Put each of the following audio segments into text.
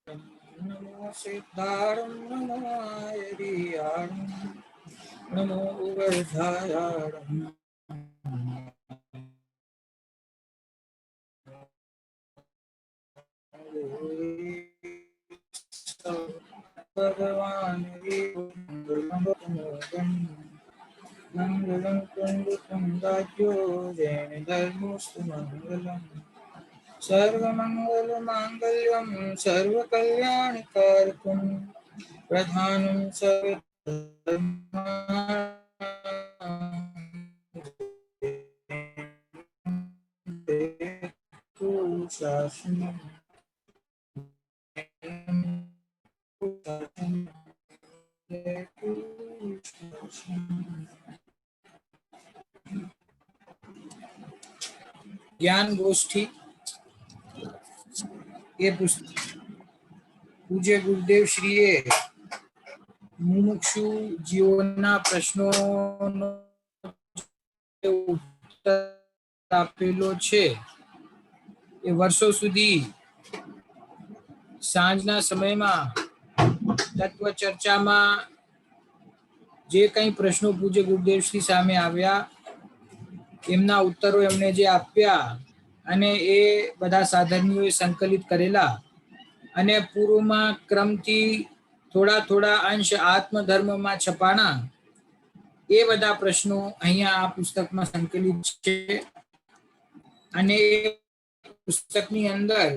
नमो सिद्धारं नमो आयर्याणं नमो उवर्धायाणं भगवान् मंगलं कुंदाज्यो जैन धर्मोस्तु मंगलम् सर्वमंगलमांगल्यं सर्वकल्याणकारकं प्रधानं शासनम् ज्ञान गोष्ठी ये पुस्तक पूज्य गुरुदेव श्रीए મુમુક્ષુ જીવોના પ્રશ્નોનો ઉત્તર આપેલો છે. એ વર્ષો સુધી સાંજના સમયમાં તત્વ ચર્ચામાં જે કંઈ પ્રશ્નો પૂજ્ય ગુરુદેવ શ્રી સામે આવ્યા એમના ઉત્તરો એમણે જે આપ્યા અને એ બધા સાધનીઓએ સંકલિત કરેલા અને પૂર્વમાં ક્રમથી થોડા થોડા અંશ આત્મધર્મમાં છપાણા એ બધા પ્રશ્નો અહીંયા આ પુસ્તકમાં સંકલિત છે. અને એ પુસ્તકની અંદર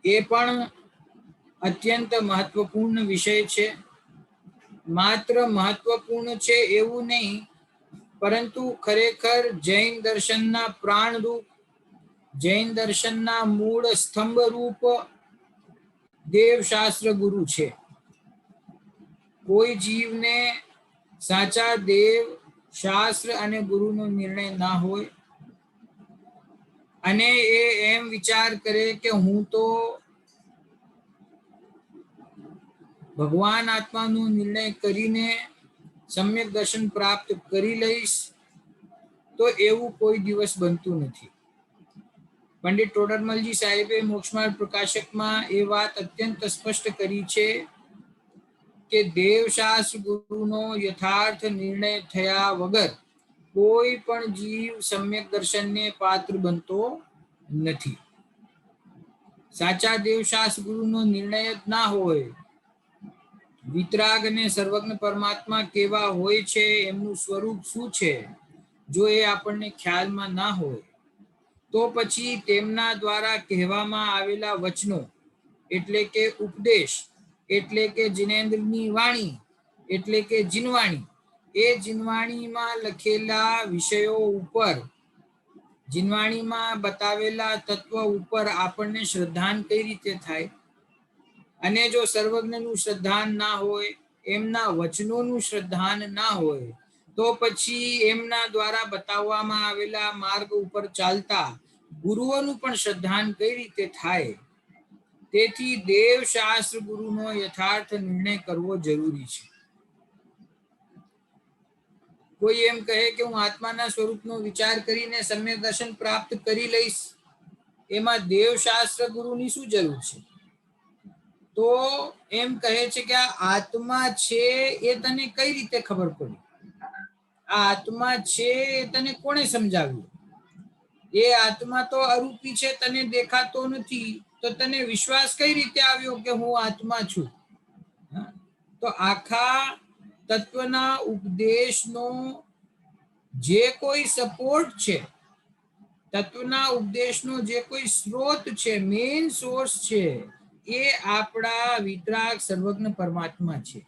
એ પણ અત્યંત મહત્વપૂર્ણ વિષય છે. માત્ર મહત્વપૂર્ણ છે એવું નહીં, પરંતુ ખરેખર જૈન દર્શનના પ્રાણરૂપ, જૈન દર્શનના મૂળ સ્તંભરૂપ દેવશાસ્ત્ર ગુરુ છે. કોઈ જીવને સાચા દેવ શાસ્ત્ર અને ગુરુનો નિર્ણય ના હોય અને એ એમ વિચાર કરે કે હું તો ભગવાન આત્માનો નિર્ણય કરીને સમ્યક દર્શન પ્રાપ્ત કરી લઈશ, તો એવું કોઈ દિવસ બનતું નથી. પંડિત ટોડરમલજી સાહેબે મોક્ષમાર્ગ પ્રકાશકમાં એ વાત અત્યંત સ્પષ્ટ કરી છે કે દેવશાસ્ત્ર ગુરુનો યથાર્થ નિર્ણય થયા વગર કોઈ પણ જીવ સમ્યક દર્શનને પાત્ર બનતો નથી. સાચા દેવશાસ્ત્ર ગુરુનો નિર્ણય જ ના હોય, વિતરાગ અને સર્વજ્ઞ પરમાત્મા કેવા હોય છે, એમનું સ્વરૂપ શું છે, જો એ આપણને ખ્યાલમાં ના હોય, તો પછી તેમના દ્વારા કહેવામાં આવેલા વચનો એટલે કે ઉપદેશ, એટલે કે જિનેન્દ્રની વાણી, એટલે કે જીનવાણી, એ જીનવાણીમાં લખેલા વિષયો ઉપર, જીનવાણીમાં બતાવેલા તત્વ ઉપર આપણને શ્રદ્ધાન કઈ રીતે થાય? અને જો સર્વજ્ઞનું શ્રદ્ધાન ના હોય, એમના વચનોનું શ્રદ્ધાન ના હોય, તો પછી એમના દ્વારા બતાવવામાં આવેલા માર્ગ ઉપર ચાલતા ગુરુઓનું પણ શ્રદ્ધાન કઈ રીતે થાય? તેથી દેવશાસ્ત્ર ગુરુનો યથાર્થ નિર્ણય કરવો જરૂરી છે. કોઈ એમ કહે કે હું આત્માના સ્વરૂપનો વિચાર કરીને સમ્યક દર્શન પ્રાપ્ત કરી લઈશ, એમાં દેવશાસ્ત્ર ગુરુની શું જરૂર છે? તો એમ કહે છે કે આ આત્મા છે એ તને કઈ રીતે ખબર પડી? આ આત્મા છે એ તને કોણે સમજાવ્યું? એ આત્મા તો અરૂપી છે, તને દેખાતો નથી, તો તને વિશ્વાસ કઈ રીતે આવ્યો કે હું આત્મા છું? તો આખા તત્વના ઉપદેશનો જે કોઈ સપોર્ટ છે, તત્વના ઉપદેશનો જે કોઈ સ્ત્રોત છે, મેઇન સોર્સ છે, એ આપણા વિતરાગ સર્વજ્ઞ પરમાત્મા છે.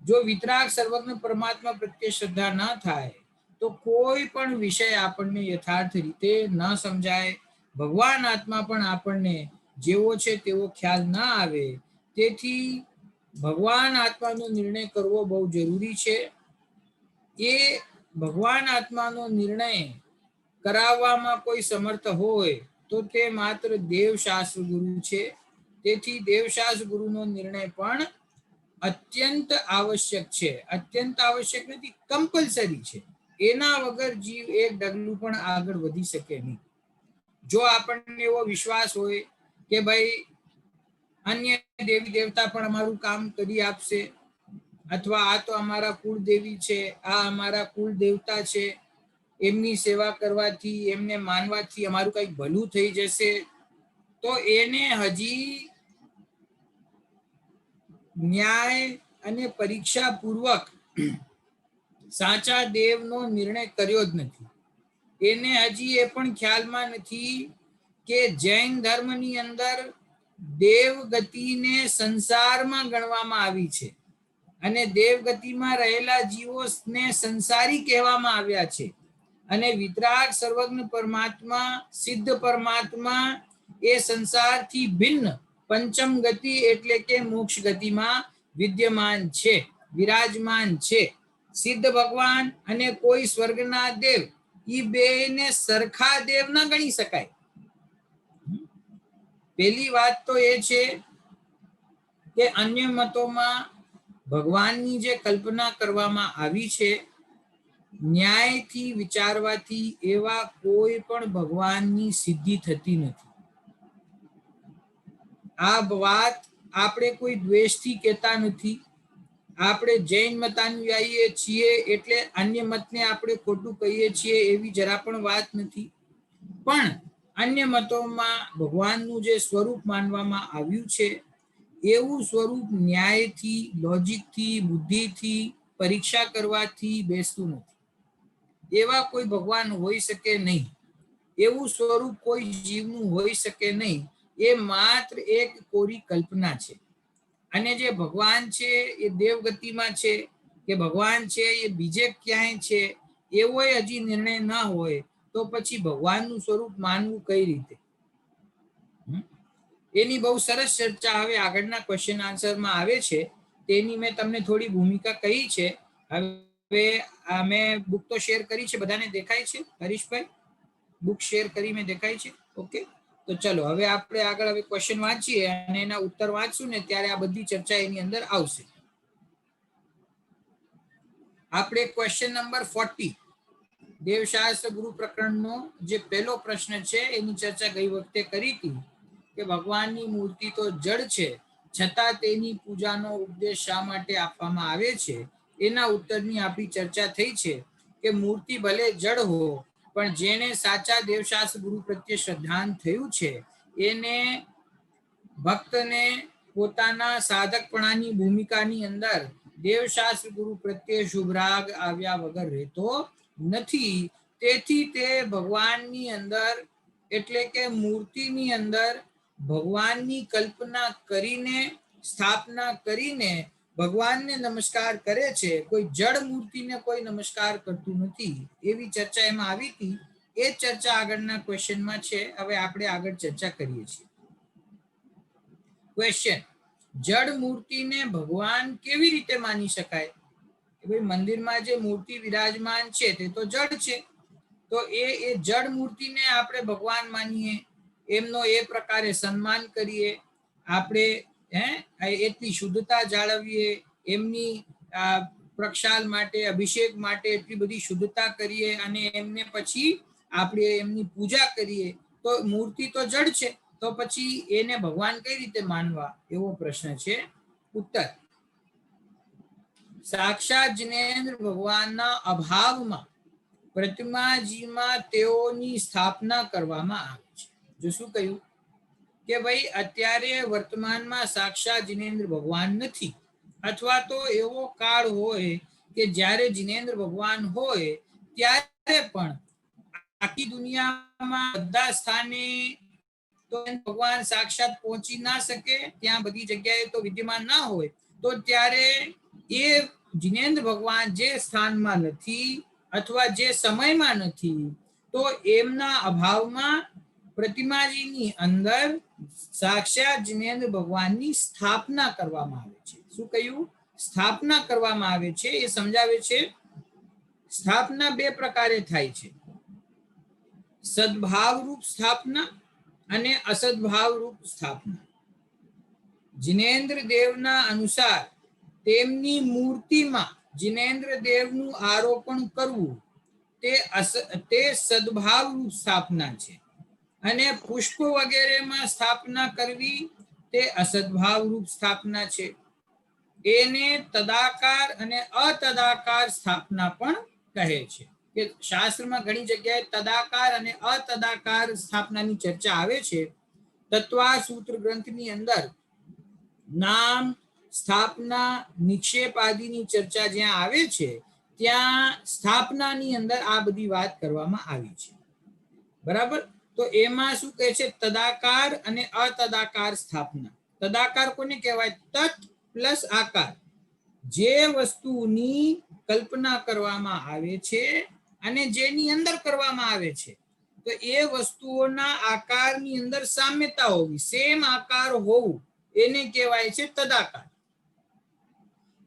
જો વિતરાગ સર્વજ્ઞ પરમાત્મા પ્રત્યે શ્રદ્ધા ના થાય, તો કોઈ પણ વિષય આપણને યથાર્થ રીતે ન સમજાય, ભગવાન આત્મા પણ આપણને જેવો છે તેવો ખ્યાલ ના આવે. તેથી ભગવાન આત્માનો નિર્ણય કરવો બહુ જરૂરી છે. એ ભગવાન આત્માનો નિર્ણય કરાવવામાં કોઈ સમર્થ હોય તો તે માત્ર દેવશાસ્ત્ર ગુરુ છે. તેથી દેવશાસ્ત્ર ગુરુનો નિર્ણય પણ અત્યંત આવશ્યક છે. અત્યંત આવશ્યક નથી, કમ્પલસરી છે. એના વગર જીવ એક ડગલું પણ આગળ વધી શકે નહીં. જો આપણને એવો વિશ્વાસ હોય કે ભાઈ અન્ય દેવી દેવતા પણ અમારું કામ કરી આપશે, અથવા આ તો અમારા કુળદેવી છે, આ અમારા કુળ દેવતા છે, એમની સેવા કરવાથી, એમને માનવાથી અમારું કંઈક ભલું થઈ જશે, તો એને હજી ન્યાય અને પરીક્ષા પૂર્વક સાચા દેવનો નિર્ણય કર્યો જ નથી. એને હજી એ પણ ખ્યાલમાં નથી કે જૈન ધર્મની અંદર દેવગતિને સંસારમાં ગણવામાં આવી છે અને દેવગતિમાં રહેલા જીવોને સંસારી કહેવામાં આવ્યા છે. અને વિતરાગ સર્વજ્ઞ પરમાત્મા, સિદ્ધ પરમાત્મા એ સંસારથી ભિન્ન પંચમ ગતિ એટલે કે મોક્ષ ગતિમાં વિદ્યમાન છે, વિરાજમાન છે. સિદ્ધ ભગવાન અને કોઈ સ્વર્ગના દેવ એ બેને સરખા દેવ ન ગણી શકાય. પહેલી વાત તો એ છે કે અન્ય મતોમાં ભગવાનની જે કલ્પના કરવામાં આવી છે, ન્યાયથી વિચારવાથી એવા કોઈ પણ ભગવાનની સિદ્ધિ થતી નથી. આ વાત આપણે કોઈ દ્વેષથી કહેતા નથી. આપણે જૈન મતાનુયાયી છીએ એટલે અન્ય મતને આપણે ખોટું કહીએ છીએ એવી જરા પણ વાત નથી. પણ અન્ય મતોમાં ભગવાનનું જે સ્વરૂપ માનવામાં આવ્યું છે એવું સ્વરૂપ ન્યાયથી, લોજિકથી, બુદ્ધિથી પરીક્ષા કરવાથી બેસતું નથી. એવા કોઈ ભગવાન હોઈ શકે નહીં, એવું સ્વરૂપ કોઈ જીવનું હોઈ શકે નહીં. એ માત્ર એક કોરી કલ્પના છે. અને જે ભગવાન છે એ દેવગતિમાં છે કે ભગવાન છે એ બીજે ક્યાંય છે, એવો હજી નિર્ણય ન હોય તો પછી ભગવાનનું સ્વરૂપ માનવું કઈ રીતે? એની બહુ સરસ ચર્ચા હવે આગળના ક્વેશ્ચન આન્સરમાં આવે છે. તેની મેં તમને થોડી ભૂમિકા કહી છે. હવે મેં બુક તો શેર કરી છે, બધાને દેખાય છે? હરીશભાઈ, બુક શેર કરી મેં દેખાય છે? ઓકે, તો ચલો હવે આપણે આગળ હવે ક્વેશ્ચન વાંચીએ અને એના ઉત્તર વાંચશું ને ત્યારે આ બધી ચર્ચા એની અંદર આવશે. આપણે ક્વેશ્ચન નંબર 40 દેવશાસ્ત્ર ગુરુ પ્રકરણનો જે પહેલો પ્રશ્ન છે એની ચર્ચા ગઈ વખતે કરી હતી કે ભગવાનની મૂર્તિ તો જડ છે, છતાં તેની પૂજાનો ઉપદેશ શા માટે આપવામાં આવે છે? એના ઉત્તરની આપણી ચર્ચા થઈ છે કે મૂર્તિ ભલે જડ હો, પણ જેને સાચા દેવશાસ્ત્ર ગુરુ પ્રત્યે શ્રદ્ધાન થયું છે એને ભક્તને પોતાના સાધકપણાની ભૂમિકાની અંદર દેવશાસ્ત્ર ગુરુ પ્રત્યે શુભરાગ આવ્યા વગર રહેતો નથી. તેથી તે ભગવાનની અંદર એટલે કે મૂર્તિની અંદર ભગવાનની કલ્પના કરીને, સ્થાપના કરીને ભગવાનને નમસ્કાર કરે છે. કોઈ જડ મૂર્તિને કોઈ નમસ્કાર કરતું નથી. એવી ચર્ચા એમાં આવી હતી. એ ચર્ચા આગળના ક્વેશ્ચનમાં છે. હવે આપણે આગળ ચર્ચા કરીએ છીએ. ક્વેશ્ચન: જડ મૂર્તિને ભગવાન કેવી રીતે માની શકાય? ભાઈ મંદિરમાં જે મૂર્તિ વિરાજમાન છે તે તો જડ છે, તો એ જડ મૂર્તિને આપણે ભગવાન માનીએ, એમનો એ પ્રકારે સન્માન કરીએ, આપણે એટલી શુદ્ધતા જાળવીએ, એમની પ્રક્ષાલ માટે, અભિષેક માટે એટલી બધી શુદ્ધતા કરીએ અને એમને પછી આપણે એમની પૂજા કરીએ, તો મૂર્તિ તો જડ છે, તો પછી એને ભગવાન કઈ રીતે માનવા? એવો પ્રશ્ન છે. ઉત્તર: સાક્ષાત જિનેન્દ્ર ભગવાનના અભાવમાં પ્રતિમાજીમાં તેઓની સ્થાપના કરવામાં આવે છે. જો શું કહ્યું કે ભાઈ અત્યારે વર્તમાનમાં સાક્ષાત જિનેન્દ્ર ભગવાન નથી, અથવા તો એવો કાળ હોય કે જ્યારે જિનેન્દ્ર ભગવાન હોય ત્યારે પણ આખી દુનિયામાં બધા સ્થાને તો ભગવાન સાક્ષાત પહોંચી ના શકે, ત્યાં બધી જગ્યાએ તો વિદ્યમાન ના હોય, તો ત્યારે એ જિનેન્દ્ર ભગવાન જે સ્થાનમાં નથી અથવા જે સમયમાં નથી, તો એમના અભાવમાં પ્રતિમાજીની અંદર સાક્ષાત જિનેન્દ્ર ભગવાનની સ્થાપના કરવામાં આવે છે. શું કહ્યું? સ્થાપના કરવામાં આવે છે. એ સમજાવે છે સ્થાપના બે પ્રકારે થાય છે. સદભાવ રૂપ સ્થાપના અને અસદભાવ રૂપ સ્થાપના. જિનેન્દ્ર દેવના અનુસાર તેમની મૂર્તિમાં જિનેન્દ્ર દેવનું આરોપણ કરવું તે સદભાવ રૂપ સ્થાપના છે, અને પુષ્પ વગેરેમાં સ્થાપના કરવી તે અસદભાવ રૂપ સ્થાપના છે. એને તદાકાર અને અતદાકાર સ્થાપના પણ કહે છે. કે શાસ્ત્રમાં ઘણી જગ્યાએ તદાકાર અને અતદાકાર સ્થાપનાની ચર્ચા આવે છે. તત્વા સૂત્ર ગ્રંથની અંદર નામ, સ્થાપના, નિક્ષેપ આદિની ચર્ચા જ્યાં આવે છે ત્યાં સ્થાપનાની અંદર આ બધી વાત કરવામાં આવી છે. બરાબર. તો એમાં શું કહે છે? તદાકાર અને અતદાકાર સ્થાપના. તદાકાર કોને કહેવાય? તત પ્લસ આકાર. જે વસ્તુની કલ્પના કરવામાં આવે છે અને જેની અંદર કરવામાં આવે છે, તો એ વસ્તુઓના આકારની અંદર સામ્યતા હોવી, સેમ આકાર હોવું, એને કહેવાય છે તદાકાર.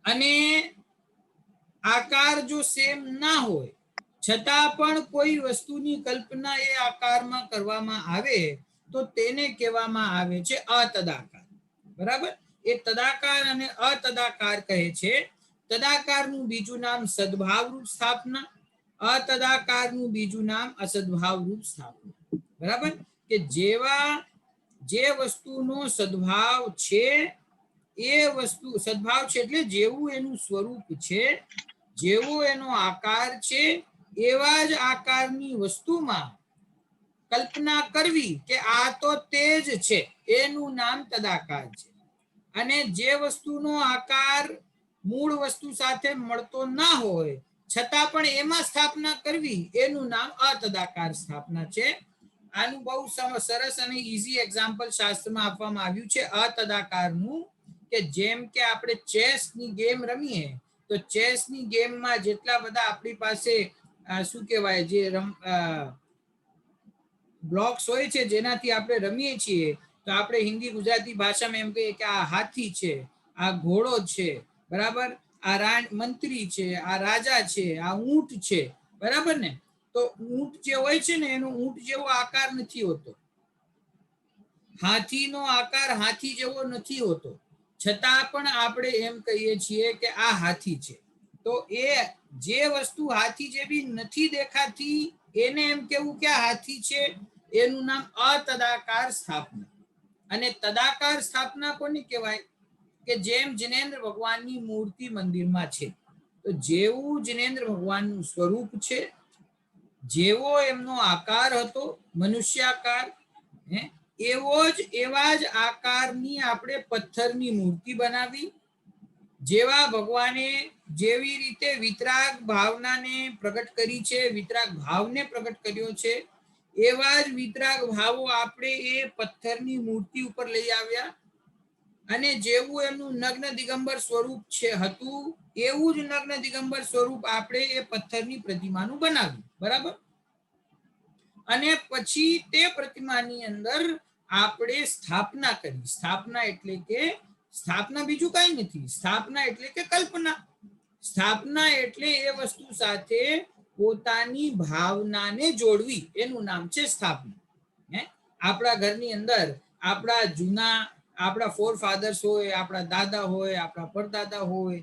અને આકાર જો સેમ ના હોય છતાં પણ કોઈ વસ્તુની કલ્પના એ આકારમાં કરવામાં આવે તો તેને કહેવામાં આવે છે અતદાકાર. બરાબર. એ તદાકાર અને અતદાકાર કહે છે. તદાકારનું બીજું નામ સદભાવ રૂપ સ્થાપના, અતદાકારનું બીજું નામ અસદભાવ રૂપ સ્થાપના. બરાબર. કે જે વસ્તુનો સદભાવ છે એ વસ્તુ, સદભાવ છે એટલે જેવું એનું સ્વરૂપ છે, જેવો એનો આકાર છે, એવા જ આકારની વસ્તુમાં કલ્પના કરવી કે આ તો તે જ છે, એનું નામ તદાકાર છે. અને જે વસ્તુનો આકાર મૂળ વસ્તુ સાથે મળતો ના હોય છતાં પણ એમાં સ્થાપના કરવી, એનું નામ અતદાકાર સ્થાપના છે. આનું બહુ સરસ અને ઈઝી એક્ઝામ્પલ શાસ્ત્રમાં આપવામાં આવ્યું છે અતદાકારનું. કે જેમ કે આપણે ચેસની ગેમ રમીએ તો ચેસની ગેમમાં જેટલા બધા આપણી પાસે શું કહેવાય, જે બ્લોક્સ હોય છે જેનાથી આપણે રમીએ છીએ, તો આપણે હિન્દી ગુજરાતી ભાષામાં એમ કહીએ કે આ હાથી છે, આ ઘોડો છે, બરાબર, આ મંત્રી છે, આ રાજા છે, આ ઊંટ છે. બરાબર ને? તો ઊંટ જે હોય છે ને એનો ઊંટ જેવો આકાર નથી હોતો, હાથીનો આકાર હાથી જેવો નથી હોતો, છતાં પણ આપણે એમ કહીએ છીએ કે આ હાથી છે. તો એ જે વસ્તુ હાથી જેવી નથી દેખાતી એને એમ કેવું કે આ હાથી છે, એનું નામ અતદાકાર સ્થાપના. અને તદાકાર સ્થાપના કોને કહેવાય? કે જેમ જિનેન્દ્ર ભગવાનની મૂર્તિ મંદિરમાં છે, તો જેવું જિનેન્દ્ર ભગવાનનું સ્વરૂપ છે, જેવો એમનો આકાર હતો મનુષ્યાકાર, એવા જ આકારની આપણે પથ્થરની મૂર્તિ બનાવી. જેવા ભગવાને જેવી રીતે વિતરાગ ભાવનાને પ્રગટ કરી છે, વિતરાગ ભાવને પ્રગટ કર્યો છે, એવા જ વિતરાગ ભાવો આપણે એ પથ્થરની મૂર્તિ ઉપર લઈ આવ્યા. અને જેવું એમનું નગ્ન દિગંબર સ્વરૂપ છે હતું, એવું જ નગ્ન દિગંબર સ્વરૂપ આપણે એ પથ્થરની પ્રતિમાનું બનાવ્યું. બરાબર. અને પછી તે પ્રતિમાની અંદર આપણે સ્થાપના કરી. સ્થાપના એટલે કે સ્થાપના બીજું કઈ નથી, સ્થાપના એટલે કે કલ્પના. સ્થાપના એટલે એ વસ્તુ સાથે પોતાની ભાવનાને જોડવી, એનું નામ છે સ્થાપના. આપણા ઘરની અંદર આપણા જૂના, આપણા ફોર ફાધર્સ હોય, આપણા દાદા હોય, આપણા પરદાદા હોય,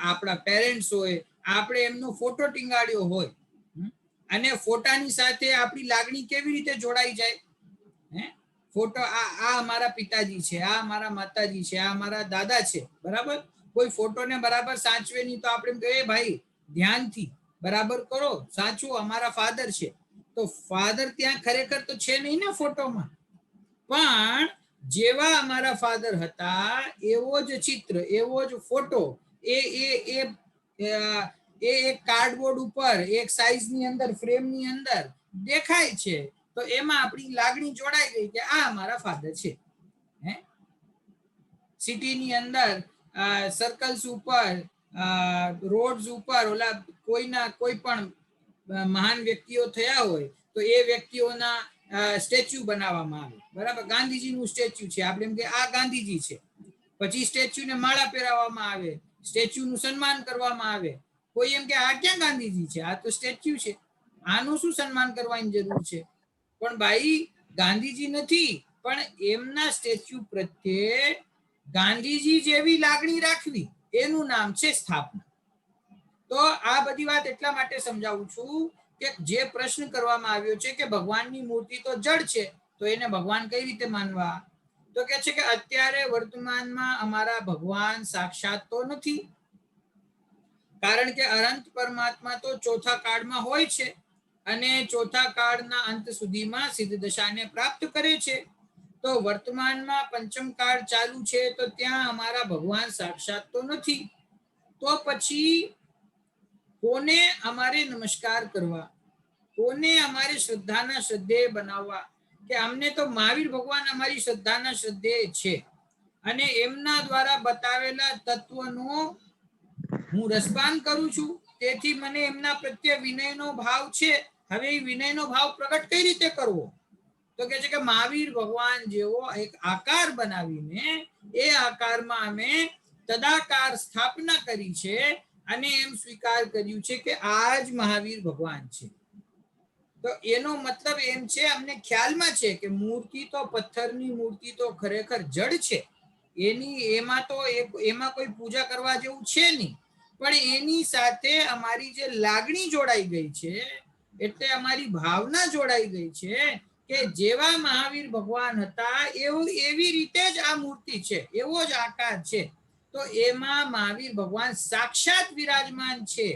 આપણા પેરેન્ટ્સ હોય, આપણે એમનો ફોટો ટીંગાડ્યો હોય, અને ફોટાની સાથે આપણી લાગણી કેવી રીતે જોડાઈ જાય? ફોટો, આ મારા પિતાજી છે, આ મારા માતાજી છે, આ મારા દાદા છે. બરાબર. કોઈ ફોટોને બરાબર સાચવે નહીં તો આપણે કહીએ ભાઈ ધ્યાનથી બરાબર કરો, સાચું, અમારા ફાધર છે. તો ફાધર ત્યાં ખરેખર તો છે નહીં ને ફોટોમાં, પણ જેવા અમારા ફાધર હતા એવો જ ચિત્ર, એવો જ ફોટો એ એક કાર્ડબોર્ડ ઉપર એક સાઈઝની અંદર, ફ્રેમની અંદર દેખાય છે. તો એમાં આપણી લાગણી જોડાઈ ગઈ કે આ મારા ફાધર છે. સિટીની અંદર સર્કલ્સ ઉપર, રોડ્સ ઉપર ઓલા કોઈ પણ મહાન વ્યક્તિઓ થયા હોય તો એ વ્યક્તિઓના સ્ટેચ્યુ બનાવવામાં આવે. બરાબર. ગાંધીજીનું સ્ટેચ્યુ છે, આપણે એમ કે આ ગાંધીજી છે. પછી સ્ટેચ્યુને માળા પહેરાવવામાં આવે, સ્ટેચ્યુનું સન્માન કરવામાં આવે. કોઈ એમ કે આ ક્યાં ગાંધીજી છે, આ તો સ્ટેચ્યુ છે. આનું શું સન્માન કરવાની જરૂર છે? પણ ભાઈ ગાંધીજી નથી, પણ એમના સ્ટેચ્યુ પ્રત્યે ગાંધીજી જેવી લાગણી રાખવી, એનું નામ છે સ્થાપના. તો આ બધી વાત એટલા માટે સમજાવું છું કે જે પ્રશ્ન કરવામાં આવ્યો છે કે ભગવાનની મૂર્તિ તો જડ છે, તો એને ભગવાન કઈ રીતે માનવા? તો કે છે કે અત્યારે વર્તમાનમાં અમારા ભગવાન સાક્ષાત તો નથી, કારણ કે અનંત પરમાત્મા તો ચોથા કાળમાં હોય છે અને ચોથા કાળના અંત સુધીમાં સિદ્ધ દશાને પ્રાપ્ત કરે છે. તો વર્તમાનમાં પંચમ કાળ ચાલુ છે, તો ત્યાં અમારા ભગવાન સાક્ષાત તો નથી. તો પછી કોને અમારે નમસ્કાર કરવા, કોને અમારે શ્રદ્ધાના શ્રદ્ધેય બનાવવા? કે અમને તો મહાવીર ભગવાન અમારી શ્રદ્ધાના શ્રદ્ધેય છે અને એમના દ્વારા બતાવેલા તત્વનો હું રસપાન કરું છું, તેથી મને એમના પ્રત્યે વિનયનો ભાવ છે. હવે એ વિનયનો ભાવ પ્રગટ કઈ રીતે કરવો? તો કે છે કે મહાવીર ભગવાન જેવો એક આકાર બનાવીને એ આકારમાં અમે તદાકાર સ્થાપના કરી છે અને એમ સ્વીકાર કર્યું છે કે આ જ મહાવીર ભગવાન છે. તો એનો મતલબ એમ છે, અમને ખ્યાલમાં છે કે મૂર્તિ તો પથ્થરની મૂર્તિ તો ખરેખર જડ છે, એમાં કોઈ પૂજા કરવા જેવું છે નહીં, પણ એની સાથે અમારી જે લાગણી જોડાઈ ગઈ છે, એટલે અમારી ભાવના જોડાઈ ગઈ છે કે જેવા મહાવીર ભગવાન હતા એવી રીતે જ આ મૂર્તિ છે, એવો જ આકાર છે. તો એમાં મહાવીર ભગવાન સાક્ષાત વિરાજમાન છે,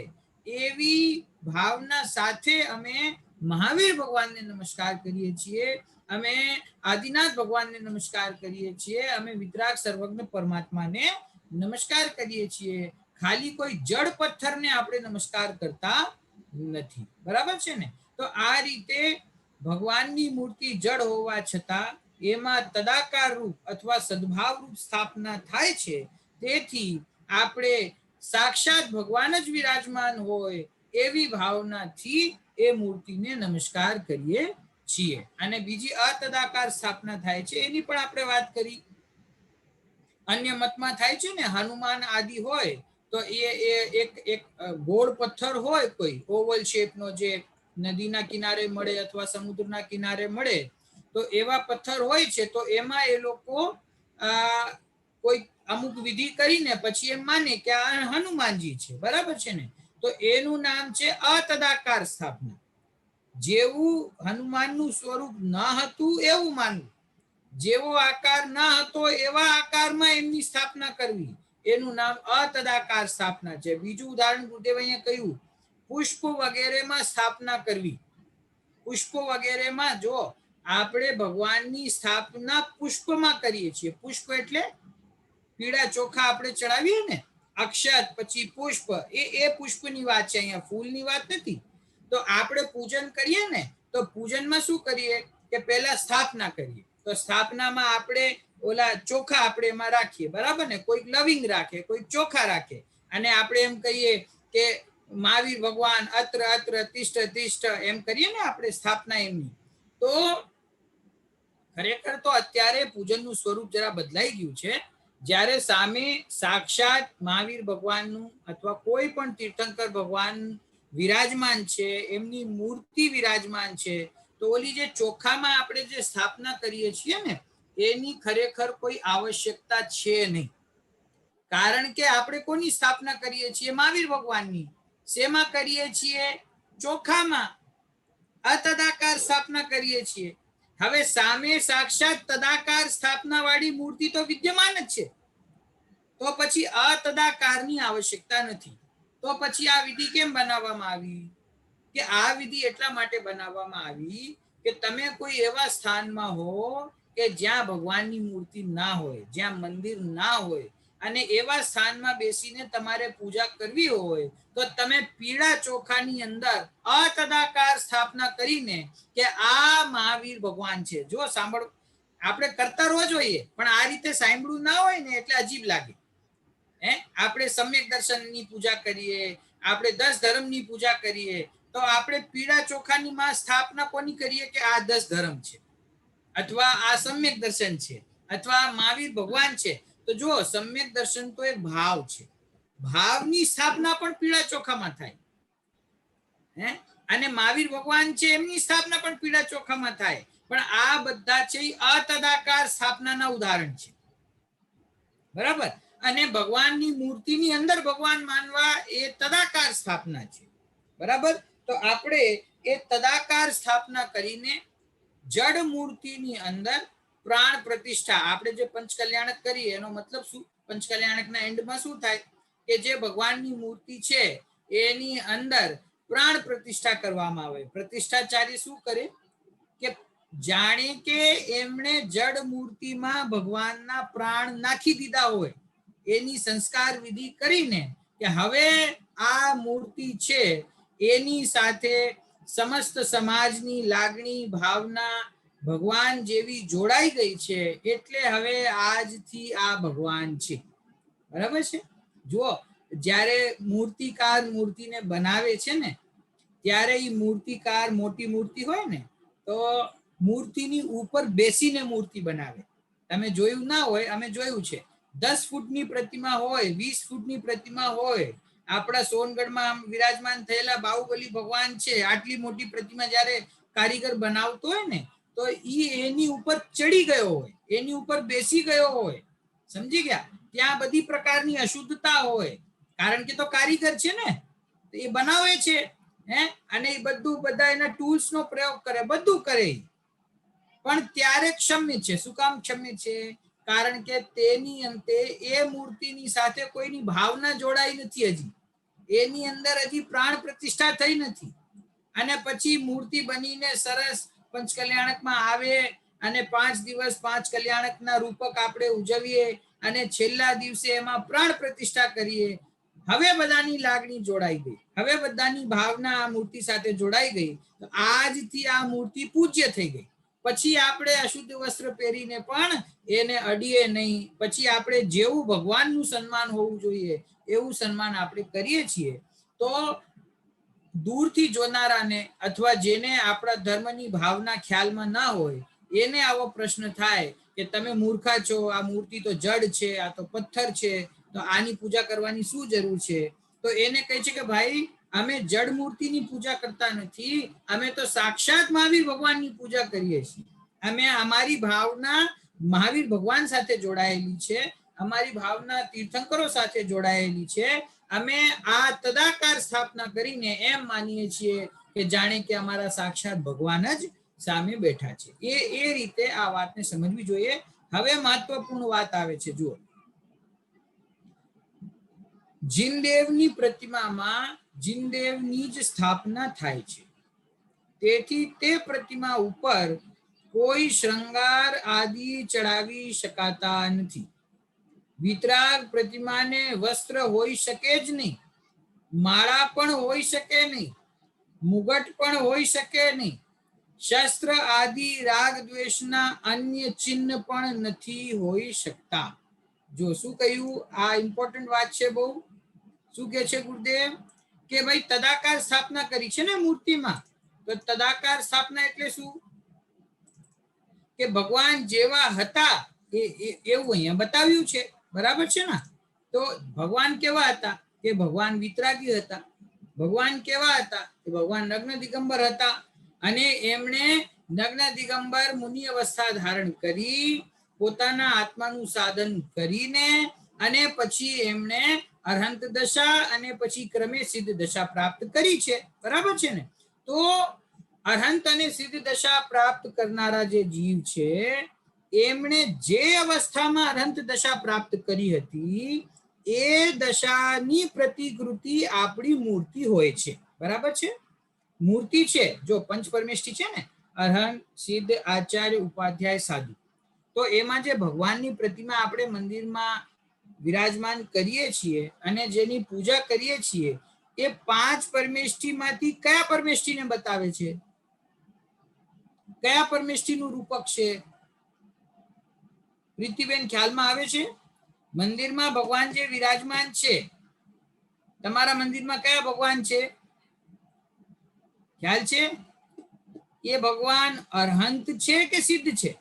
એવી ભાવના સાથે અમે મહાવીર ભગવાનને નમસ્કાર કરીએ છીએ, અમે આદિનાથ ભગવાનને નમસ્કાર કરીએ છીએ, અમે વિતરાગ સર્વજ્ઞ પરમાત્માને નમસ્કાર કરીએ છીએ. ખાલી કોઈ જડ પથ્થરને આપણે નમસ્કાર કરતા નથી. બરાબર છે ને? તો આ રીતે ભગવાનની મૂર્તિ જડ હોવા છતાં એમાં તદાકાર રૂપ અથવા સદભાવ રૂપ સ્થાપના થાય છે. તેથી આપણે સાક્ષાત ભગવાન જ વિરાજમાન હોય એવી ભાવનાથી એ મૂર્તિને નમસ્કાર કરીએ છીએ. અને બીજી અતદાકાર સ્થાપના થાય છે, એની પણ આપણે વાત કરી. અન્ય મતમાં થાય છે ને, હનુમાન આદિ હોય તો એ એક ગોળ પથ્થર હોય, કોઈ ઓવલ શેપનો, જે નદીના કિનારે મળે અથવા સમુદ્રના કિનારે મળે, તો એવા પથ્થર હોય છે. તો એમાં એ લોકો કોઈ અમુક વિધિ કરીને પછી એમ માને કે આ હનુમાનજી છે. બરાબર છે ને? તો એનું નામ છે અતદાકાર સ્થાપના. જેવું હનુમાનનું સ્વરૂપ ન હતું એવું માનવું, જેવો આકાર ન હતો એવા આકારમાં એમની સ્થાપના કરવી, એનું નામ અતદાકાર સ્થાપના છે. બીજું ઉદાહરણ ગુરુદેવ અહીંયા કહ્યું, પુષ્પ વગેરેમાં સ્થાપના કરવી. પુષ્પ વગેરેમાં જો આપણે ભગવાનની સ્થાપના પુષ્પમાં કરીએ છીએ, પુષ્પ એટલે પીળા ચોખા આપણે ચડાવીએ ને, અક્ષત પછી પુષ્પ, એ પુષ્પની વાત છે, અહીંયા ફૂલની વાત નથી. તો આપણે પૂજન કરીએ ને, તો પૂજનમાં શું કરીએ કે પહેલા સ્થાપના કરીએ. તો સ્થાપનામાં આપણે ઓલા ચોખા આપણે એમાં રાખીએ. બરાબર ને? કોઈક લવિંગ રાખે, કોઈક ચોખા રાખે, અને આપણે એમ કહીએ કે મહાવીર ભગવાન અત્ર અત્ર તિષ્ઠ તિષ્ઠ, એમ કરીએ ને આપણે સ્થાપના એમની. તો ખરેખર તો અત્યારે પૂજનનું સ્વરૂપ જરા બદલાઈ ગયું છે. જ્યારે સામે સાક્ષાત મહાવીર ભગવાનનું અથવા કોઈ પણ તીર્થંકર ભગવાન વિરાજમાન છે, એમની મૂર્તિ વિરાજમાન છે, તો ઓલી જે ચોખામાં આપણે જે સ્થાપના કરીએ છીએ ને, એની ખરેખર કોઈ આવશ્યકતા છે નહીં. કારણ કે આપણે કોની સ્થાપના કરીએ છીએ? મહાવીર ભગવાનની. શેમાં કરીએ છીએ? ચોખામાં. અતદાકાર સ્થાપના કરીએ છીએ. હવે સામે સાક્ષાત તદાકાર સ્થાપના વાળી મૂર્તિ તો વિદ્યમાન જ છે, તો પછી અતદાકારની આવશ્યકતા નથી. તો પછી આ વિધિ કેમ બનાવવામાં આવી? કે આ વિધિ એટલા માટે બનાવવામાં આવી કે તમે કોઈ એવા સ્થાનમાં હો કે જ્યાં ભગવાનની મૂર્તિ ના હોય, જ્યાં મંદિર ના હોય, અને એવા સ્થાનમાં બેસીને તમારે પૂજા કરવી હોય, તો તમે પીળા ચોખાની અંદર અતદાકાર સ્થાપના કરીને કે આ મહાવીર ભગવાન છે. જો સાંભળો, આપણે કરતા રોજ હોઈએ, પણ આ રીતે સાંભળવું ના હોય ને એટલે અજીબ લાગે. આપણે સમ્યક દર્શનની પૂજા કરીએ, આપણે 10 ધર્મની પૂજા કરીએ, તો આપણે પીળા ચોખાની માં સ્થાપના કોની કરીએ કે આ 10 ધર્મ છે, અથવા આ સમ્યક દર્શન છે, અથવા મહાવીર ભગવાન છે. તો જો સમ્યક દર્શન તો એક ભાવ છે, ભાવની સ્થાપના પણ પીળા ચોખામાં થાય. અને મહાવીર ભગવાન છે એમની સ્થાપના પણ પીળા ચોખામાં થાય. પણ આ બધા છે અતદાકાર સ્થાપનાના ઉદાહરણ છે, બરાબર. અને ભગવાનની મૂર્તિની અંદર ભગવાન માનવા એ તદાકાર સ્થાપના છે, બરાબર. તો આપણે એ તદાકાર સ્થાપના કરીને જડ મૂર્તિની અંદર પ્રાણ પ્રતિષ્ઠા, આપણે જે પંચકલ્યાણક કરીએ એનો મતલબ શું? પંચકલ્યાણકના એન્ડમાં શું થાય કે જે ભગવાનની મૂર્તિ છે એની અંદર પ્રાણ પ્રતિષ્ઠા કરવામાં આવે. પ્રતિષ્ઠાચાર્ય શું કરે કે જાણે કે એમણે જડ મૂર્તિમાં ભગવાનના પ્રાણ નાખી દીધા હોય એની સંસ્કાર વિધિ કરીને કે હવે આ મૂર્તિ છે એની સાથે સમસ્ત સમાજની લાગણી ભાવના ભગવાન જેવી જોડાઈ ગઈ છે, એટલે હવે આજથી આ ભગવાન છે, બરાબર છે. જુઓ, જ્યારે મૂર્તિકાર મૂર્તિને બનાવે છે ને ત્યારે એ મૂર્તિકાર મોટી મૂર્તિ હોય ને તો મૂર્તિની ઉપર બેસીને મૂર્તિ બનાવે. તમે જોયું ના હોય, અમે જોયું છે. 10 ફૂટની પ્રતિમા હોય, 20 ફૂટની પ્રતિમા હોય. આપણા સોનગઢમાં વિરાજમાન થયેલા બાહુબલી ભગવાન છે, આટલી મોટી પ્રતિમા જ્યારે કારીગર બનાવતો હોય ને તો એની ઉપર ચડી ગયો હોય, એની ઉપર બેસી ગયો હોય, સમજી ગયા? ત્યાં બધી પ્રકારની અશુદ્ધતા હોય, કારણ કે તો કારીગર છે ને, તો એ બનાવે છે અને એ બધું બધા એના ટૂલ્સ નો પ્રયોગ કરે, બધું કરે. પણ ત્યારે ક્ષમ્ય છે. શું કામ ક્ષમ્ય છે? કારણ કે તેની અંતે એ મૂર્તિની સાથે કોઈની ભાવના જોડાઈ નથી, હજી એની અંદર હજી પ્રાણ પ્રતિષ્ઠા થઈ નથી. અને પછી મૂર્તિ બનીને સરસ પંચકલ્યાણકમાં આવે અને 5 દિવસ 5 કલ્યાણકના રૂપક આપણે ઉજવીએ અને છેલ્લા દિવસે એમાં પ્રાણ પ્રતિષ્ઠા કરીએ. હવે બધાની લાગણી જોડાઈ ગઈ, હવે બધાની ભાવના આ મૂર્તિ સાથે જોડાઈ ગઈ, તો આજથી આ મૂર્તિ પૂજ્ય થઈ ગઈ. પછી આપણે અશુદ્ધ વસ્ત્ર પહેરીને પણ એને અડીએ નહીં. પછી આપણે જેવું ભગવાનનું સન્માન હોવું જોઈએ એવું સન્માન આપણે કરીએ છીએ. તો દૂરથી જોનારાને અથવા જેને આપણા ધર્મની ભાવના ખ્યાલમાં ના હોય એને આવો પ્રશ્ન થાય કે તમે મૂર્ખા છો, આ મૂર્તિ તો જડ છે, આ તો પથ્થર છે, તો આની પૂજા કરવાની શું જરૂર છે? તો એને કહે છે કે ભાઈ, અમે જડ મૂર્તિની પૂજા કરતા નથી, અમે તો સાક્ષાત મહાવીર ભગવાનની પૂજા કરીએ છીએ. અમે અમારી ભાવના મહાવીર ભગવાન સાથે જોડાયેલી છે, અમારી ભાવના તીર્થંકરો સાથે જોડાયેલી છે. અમે આ તદાકાર સ્થાપના કરીને એમ માનીએ છીએ કે જાણે કે અમારા સાક્ષાત ભગવાન જ સામે બેઠા છે. એ રીતે આ વાતને સમજવી જોઈએ. હવે મહત્વપૂર્ણ વાત આવે છે. જુઓ, જીનદેવની પ્રતિમામાં જીનદેવની જ સ્થાપના થાય છે, તેથી તે પ્રતિમા ઉપર કોઈ શૃંગાર આદિ ચડાવી શકાતા નથી. વિતરાગ પ્રતિમાને વસ્ત્ર હોઈ શકે જ નહીં, માળા પણ હોઈ શકે નહીં, મુગટ પણ હોઈ શકે નહીં, શસ્ત્ર આદિ રાગ દ્વેષના અન્ય ચિહ્ન પણ નથી હોઈ શકતા. જો શું કહ્યું? આ ઇમ્પોર્ટન્ટ વાત છે બહુ. શું કે છે ગુરુદેવ કે ભાઈ તદાકાર સ્થાપના કરી છે ને મૂર્તિમાં, તો તદાકાર સ્થાપના એટલે શું? કે ભગવાન જેવા હતા એવું અહીંયા બતાવ્યું છે, બરાબર છે ને? તો ભગવાન કેવા હતા? કે ભગવાન વિતરાગી હતા. ભગવાન કેવા હતા? કે ભગવાન નગ્ન દિગંબર હતા. અને એમણે નગ્ન દિગંબર મુનિ અવસ્થા ધારણ કરી પોતાના આત્માનું સાધન કરીને અને પછી એમણે અરહંત દશા અને પછી ક્રમે સિદ્ધ દશા પ્રાપ્ત કરી છે, બરાબર છે ને? તો અરહંત અને સિદ્ધ દશા પ્રાપ્ત કરનારા જે જીવ છે એમણે જે અવસ્થામાં અરહંત દશા પ્રાપ્ત કરી હતી એ દશાની પ્રતિકૃતિ આપણી મૂર્તિ હોય છે, બરાબર છે? મૂર્તિ છે જો પંચ પરમેષ્ઠી છે ને, અરહંત, સિદ્ધ, આચાર્ય, ઉપાધ્યાય, સાધુ. તો એમાં જે ભગવાનની પ્રતિમા આપણે મંદિરમાં વિરાજમાન કરીએ છીએ અને જેની પૂજા કરીએ છીએ એ 5 પરમેષ્ઠીમાંથી કયા પરમેષ્ઠીને બતાવે છે? કયા પરમેષ્ઠીનું રૂપક છે? પ્રીતિબેન, ખ્યાલમાં આવે છે? મંદિરમાં ભગવાન જે વિરાજમાન છે, તમારા મંદિરમાં કયા ભગવાન છે? ખ્યાલ છે? એ ભગવાન અરહંત છે કે સિદ્ધ છે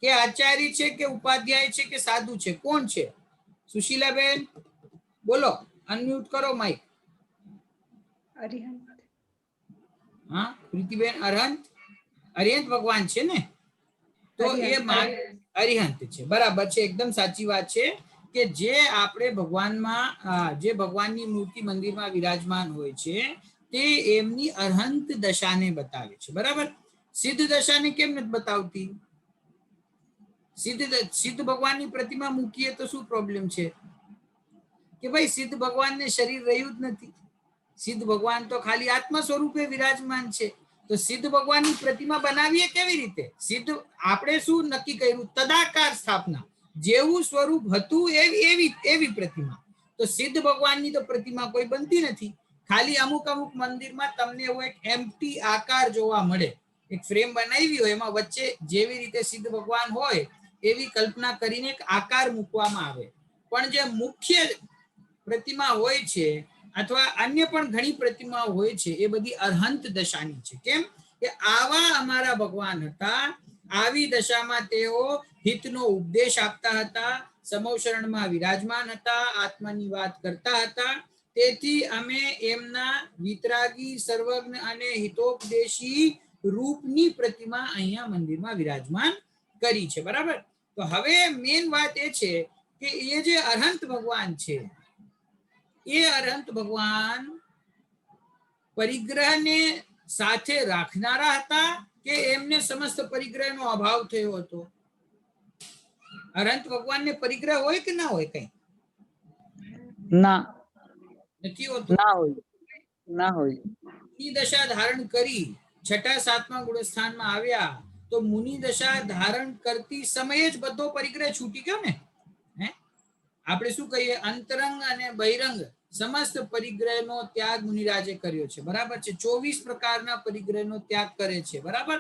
કે આચાર્ય છે કે ઉપાધ્યાય છે કે સાધુ છે? કોણ છે? સુશીલાબેન બોલો, અનમ્યુટ કરો માઈક. અરિહંત. હા પ્રીતિબેન, અરહંત અરિહંત ભગવાન છે ને, તો એ અરિહંત છે, બરાબર છે, એકદમ સાચી વાત છે કે જે આપણે ભગવાનમાં જે ભગવાનની મૂર્તિ મંદિરમાં વિરાજમાન હોય છે તે એમની અરહંત દશાને બતાવે છે, બરાબર. સિદ્ધ દશાને કેમ નથી બતાવતી? સિદ્ધ ભગવાનની પ્રતિમા મૂકીએ તો શું પ્રોબ્લેમ છે કે ભાઈ સિદ્ધ ભગવાનને શરીર રહ્યું જ નથી, સિદ્ધ ભગવાન તો ખાલી આત્મા સ્વરૂપે વિરાજમાન છે, તો સિદ્ધ ભગવાનની પ્રતિમા બનાવીએ કેવી રીતે? સિદ્ધ આપણે શું નક્કી કર્યું? તદાકાર સ્થાપના, જેવું સ્વરૂપ હતું એવી પ્રતિમા. તો સિદ્ધ ભગવાનની તો પ્રતિમા કોઈ બનતી નથી, ખાલી અમુક અમુક મંદિરમાં તમને એવો એક એમ્પ્ટી આકાર જોવા મળે, એક ફ્રેમ બનાવી હોય એમાં વચ્ચે જેવી રીતે સિદ્ધ ભગવાન હોય એવી કલ્પના કરીને એક આકાર મૂકવામાં આવે, પણ જે મુખ્ય પ્રતિમા હોય છે અથવા અન્ય પણ ઘણી પ્રતિમા હોય છે એ બધી અરહંત દશાની છે. કેમ કે આવા અમારા ભગવાન હતા, આવી દશામાં તેઓ હિતનો ઉપદેશ આપતા હતા, સમોશરણમાં વિરાજમાન હતા, આત્માની વાત કરતા હતા, તેથી અમે એમના વિતરાગી, સર્વજ્ઞ અને હિતોપદેશી રૂપની પ્રતિમા અહીંયા મંદિરમાં વિરાજમાન કરી છે, બરાબર. તો હવે મેન વાત એ છે કે એ જે અરહંત ભગવાન છે એ અરહંત ભગવાન પરિગ્રહને સાથે રાખનારા હતા કે એમને સમસ્ત પરિગ્રહનો અભાવ થયો હતો? અરહંત ભગવાનને પરિગ્રહ હોય કે ના હોય? કઈ ના, નથી હોતું. ના હોય. મુનિ દશા ધારણ કરી 6ઠા 7મા ગુણસ્થાનમાં આવ્યા તો મુનિ દશા ધારણ કરતી સમયે જ બધો પરિગ્રહ છૂટી ગયો ને. હે આપણે શું કહીએ? અંતરંગ અને બહિરંગ સમસ્ત પરિગ્રહનો ત્યાગ મુનિરાજે કર્યો છે, બરાબર છે. 24 પ્રકારના પરિગ્રહનો ત્યાગ કરે છે, બરાબર.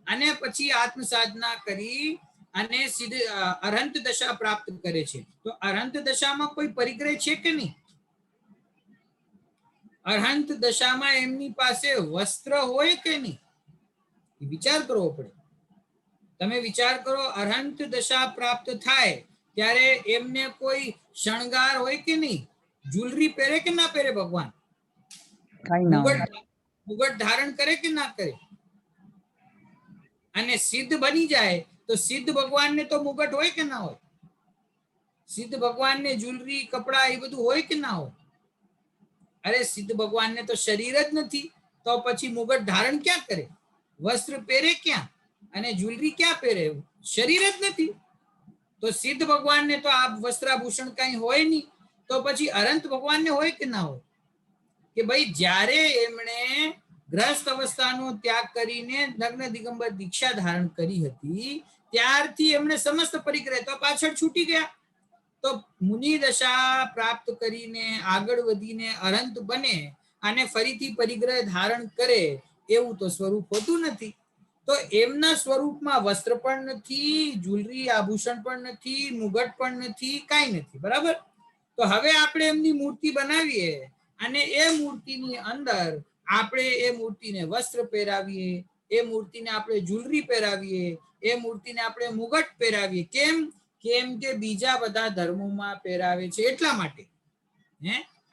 અને પછી આત્મ સાધના કરી અને સીધે અરહંત દશા પ્રાપ્ત કરે છે. તો અરહંત દશામાં કોઈ પરિગ્રહ છે કે નહીં? અરહંત દશામાં એમની પાસે વસ્ત્ર હોય કે નહીં? વિચાર કરવો પડે. તમે વિચાર કરો, અરહંત દશા પ્રાપ્ત થાય ત્યારે એમને કોઈ શણગાર હોય કે નહીં? જ્વેલરી પહેરે કે ના પહેરે ભગવાન? મુગટ ધારણ કરે કે ના કરે? અને સિદ્ધ બની જાય તો સિદ્ધ ભગવાનને તો મુગટ હોય કે ના હોય? સિદ્ધ ભગવાનને જ્વેલરી, કપડા એ બધું હોય કે ના હોય? અરે સિદ્ધ ભગવાનને તો શરીર જ નથી, તો પછી મુગટ ધારણ ક્યાં કરે? વસ્ત્ર પહેરે ક્યાં? અને જ્વેલરી ક્યાં પહેરે? શરીર જ નથી. તો સિદ્ધ ભગવાનને તો આ વસ્ત્રાભૂષણ કઈ હોય નહીં, તો પછી અરહંત ભગવાનને હોય કે ના હોય? કે ભાઈ જ્યારે એમણે ગ્રસ્ત અવસ્થાનો ત્યાગ કરીને નગ્ન દિગંબર દીક્ષા ધારણ કરી હતી ત્યારથી એમણે સમસ્ત પરિગ્રહ તો પાછળ છૂટી ગયા. તો મુનિ દશા પ્રાપ્ત કરીને આગળ વધીને અરહંત બને અને ફરીથી પરિગ્રહ ધારણ કરે એવું તો સ્વરૂપ હોતું નથી. તો એમના સ્વરૂપમાં વસ્ત્ર પણ નથી, જ્વેલરી આભૂષણ પણ નથી, મુગટ પણ નથી, કાંઈ નથી, બરાબર. તો હવે આપણે એમની મૂર્તિ બનાવીએ અને એ મૂર્તિની અંદર આપણે એ મૂર્તિને વસ્ત્ર પહેરાવીએ, એ મૂર્તિને આપણે જ્વેલરી પહેરાવીએ, એ મૂર્તિને આપણે મુગટ પહેરાવીએ. કેમ કે બીજા બધા ધર્મોમાં પહેરાવે છે એટલા માટે.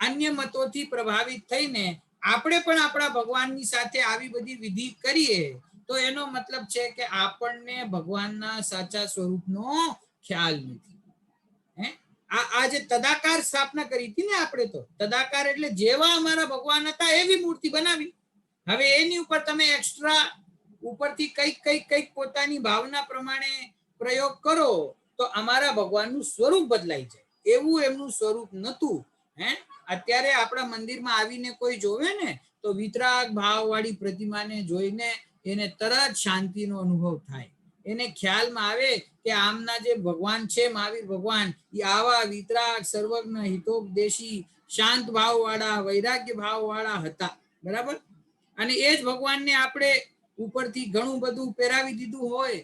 અન્ય મતોથી પ્રભાવિત થઈને આપણે પણ આપણા ભગવાનની સાથે આવી બધી વિધિ કરીએ તો એનો મતલબ છે કે આપણને ભગવાનના સાચા સ્વરૂપનો ખ્યાલ નથી. આ જે તદાકાર સ્થાપના કરી હતી ને આપણે, તો તદાકાર એટલે જેવા અમારા ભગવાન હતા એવી મૂર્તિ બનાવી. હવે એની ઉપર તમે એક્સ્ટ્રા ઉપરથી કઈક પોતાની ભાવના પ્રમાણે પ્રયોગ કરો તો અમારા ભગવાનનું સ્વરૂપ બદલાઈ જાય. એવું એમનું સ્વરૂપ નહોતું. અત્યારે આપણા મંદિરમાં આવીને કોઈ જોવે ને તો વિતરાગ ભાવવાળી પ્રતિમાને જોઈને એને તરત શાંતિનો અનુભવ થાય. એને ખ્યાલમાં આવે કે આમના જે ભગવાન છે મહાવીર ભગવાન, એ આવા વિતરાગ, સર્વજ્ઞ, હિતોપદેશી, શાંત ભાવવાળા, વૈરાગ્ય ભાવવાળા હતા, બરાબર. અને એ જ ભગવાનને આપણે ઉપરથી ઘણું બધું પહેરાવી દીધું હોય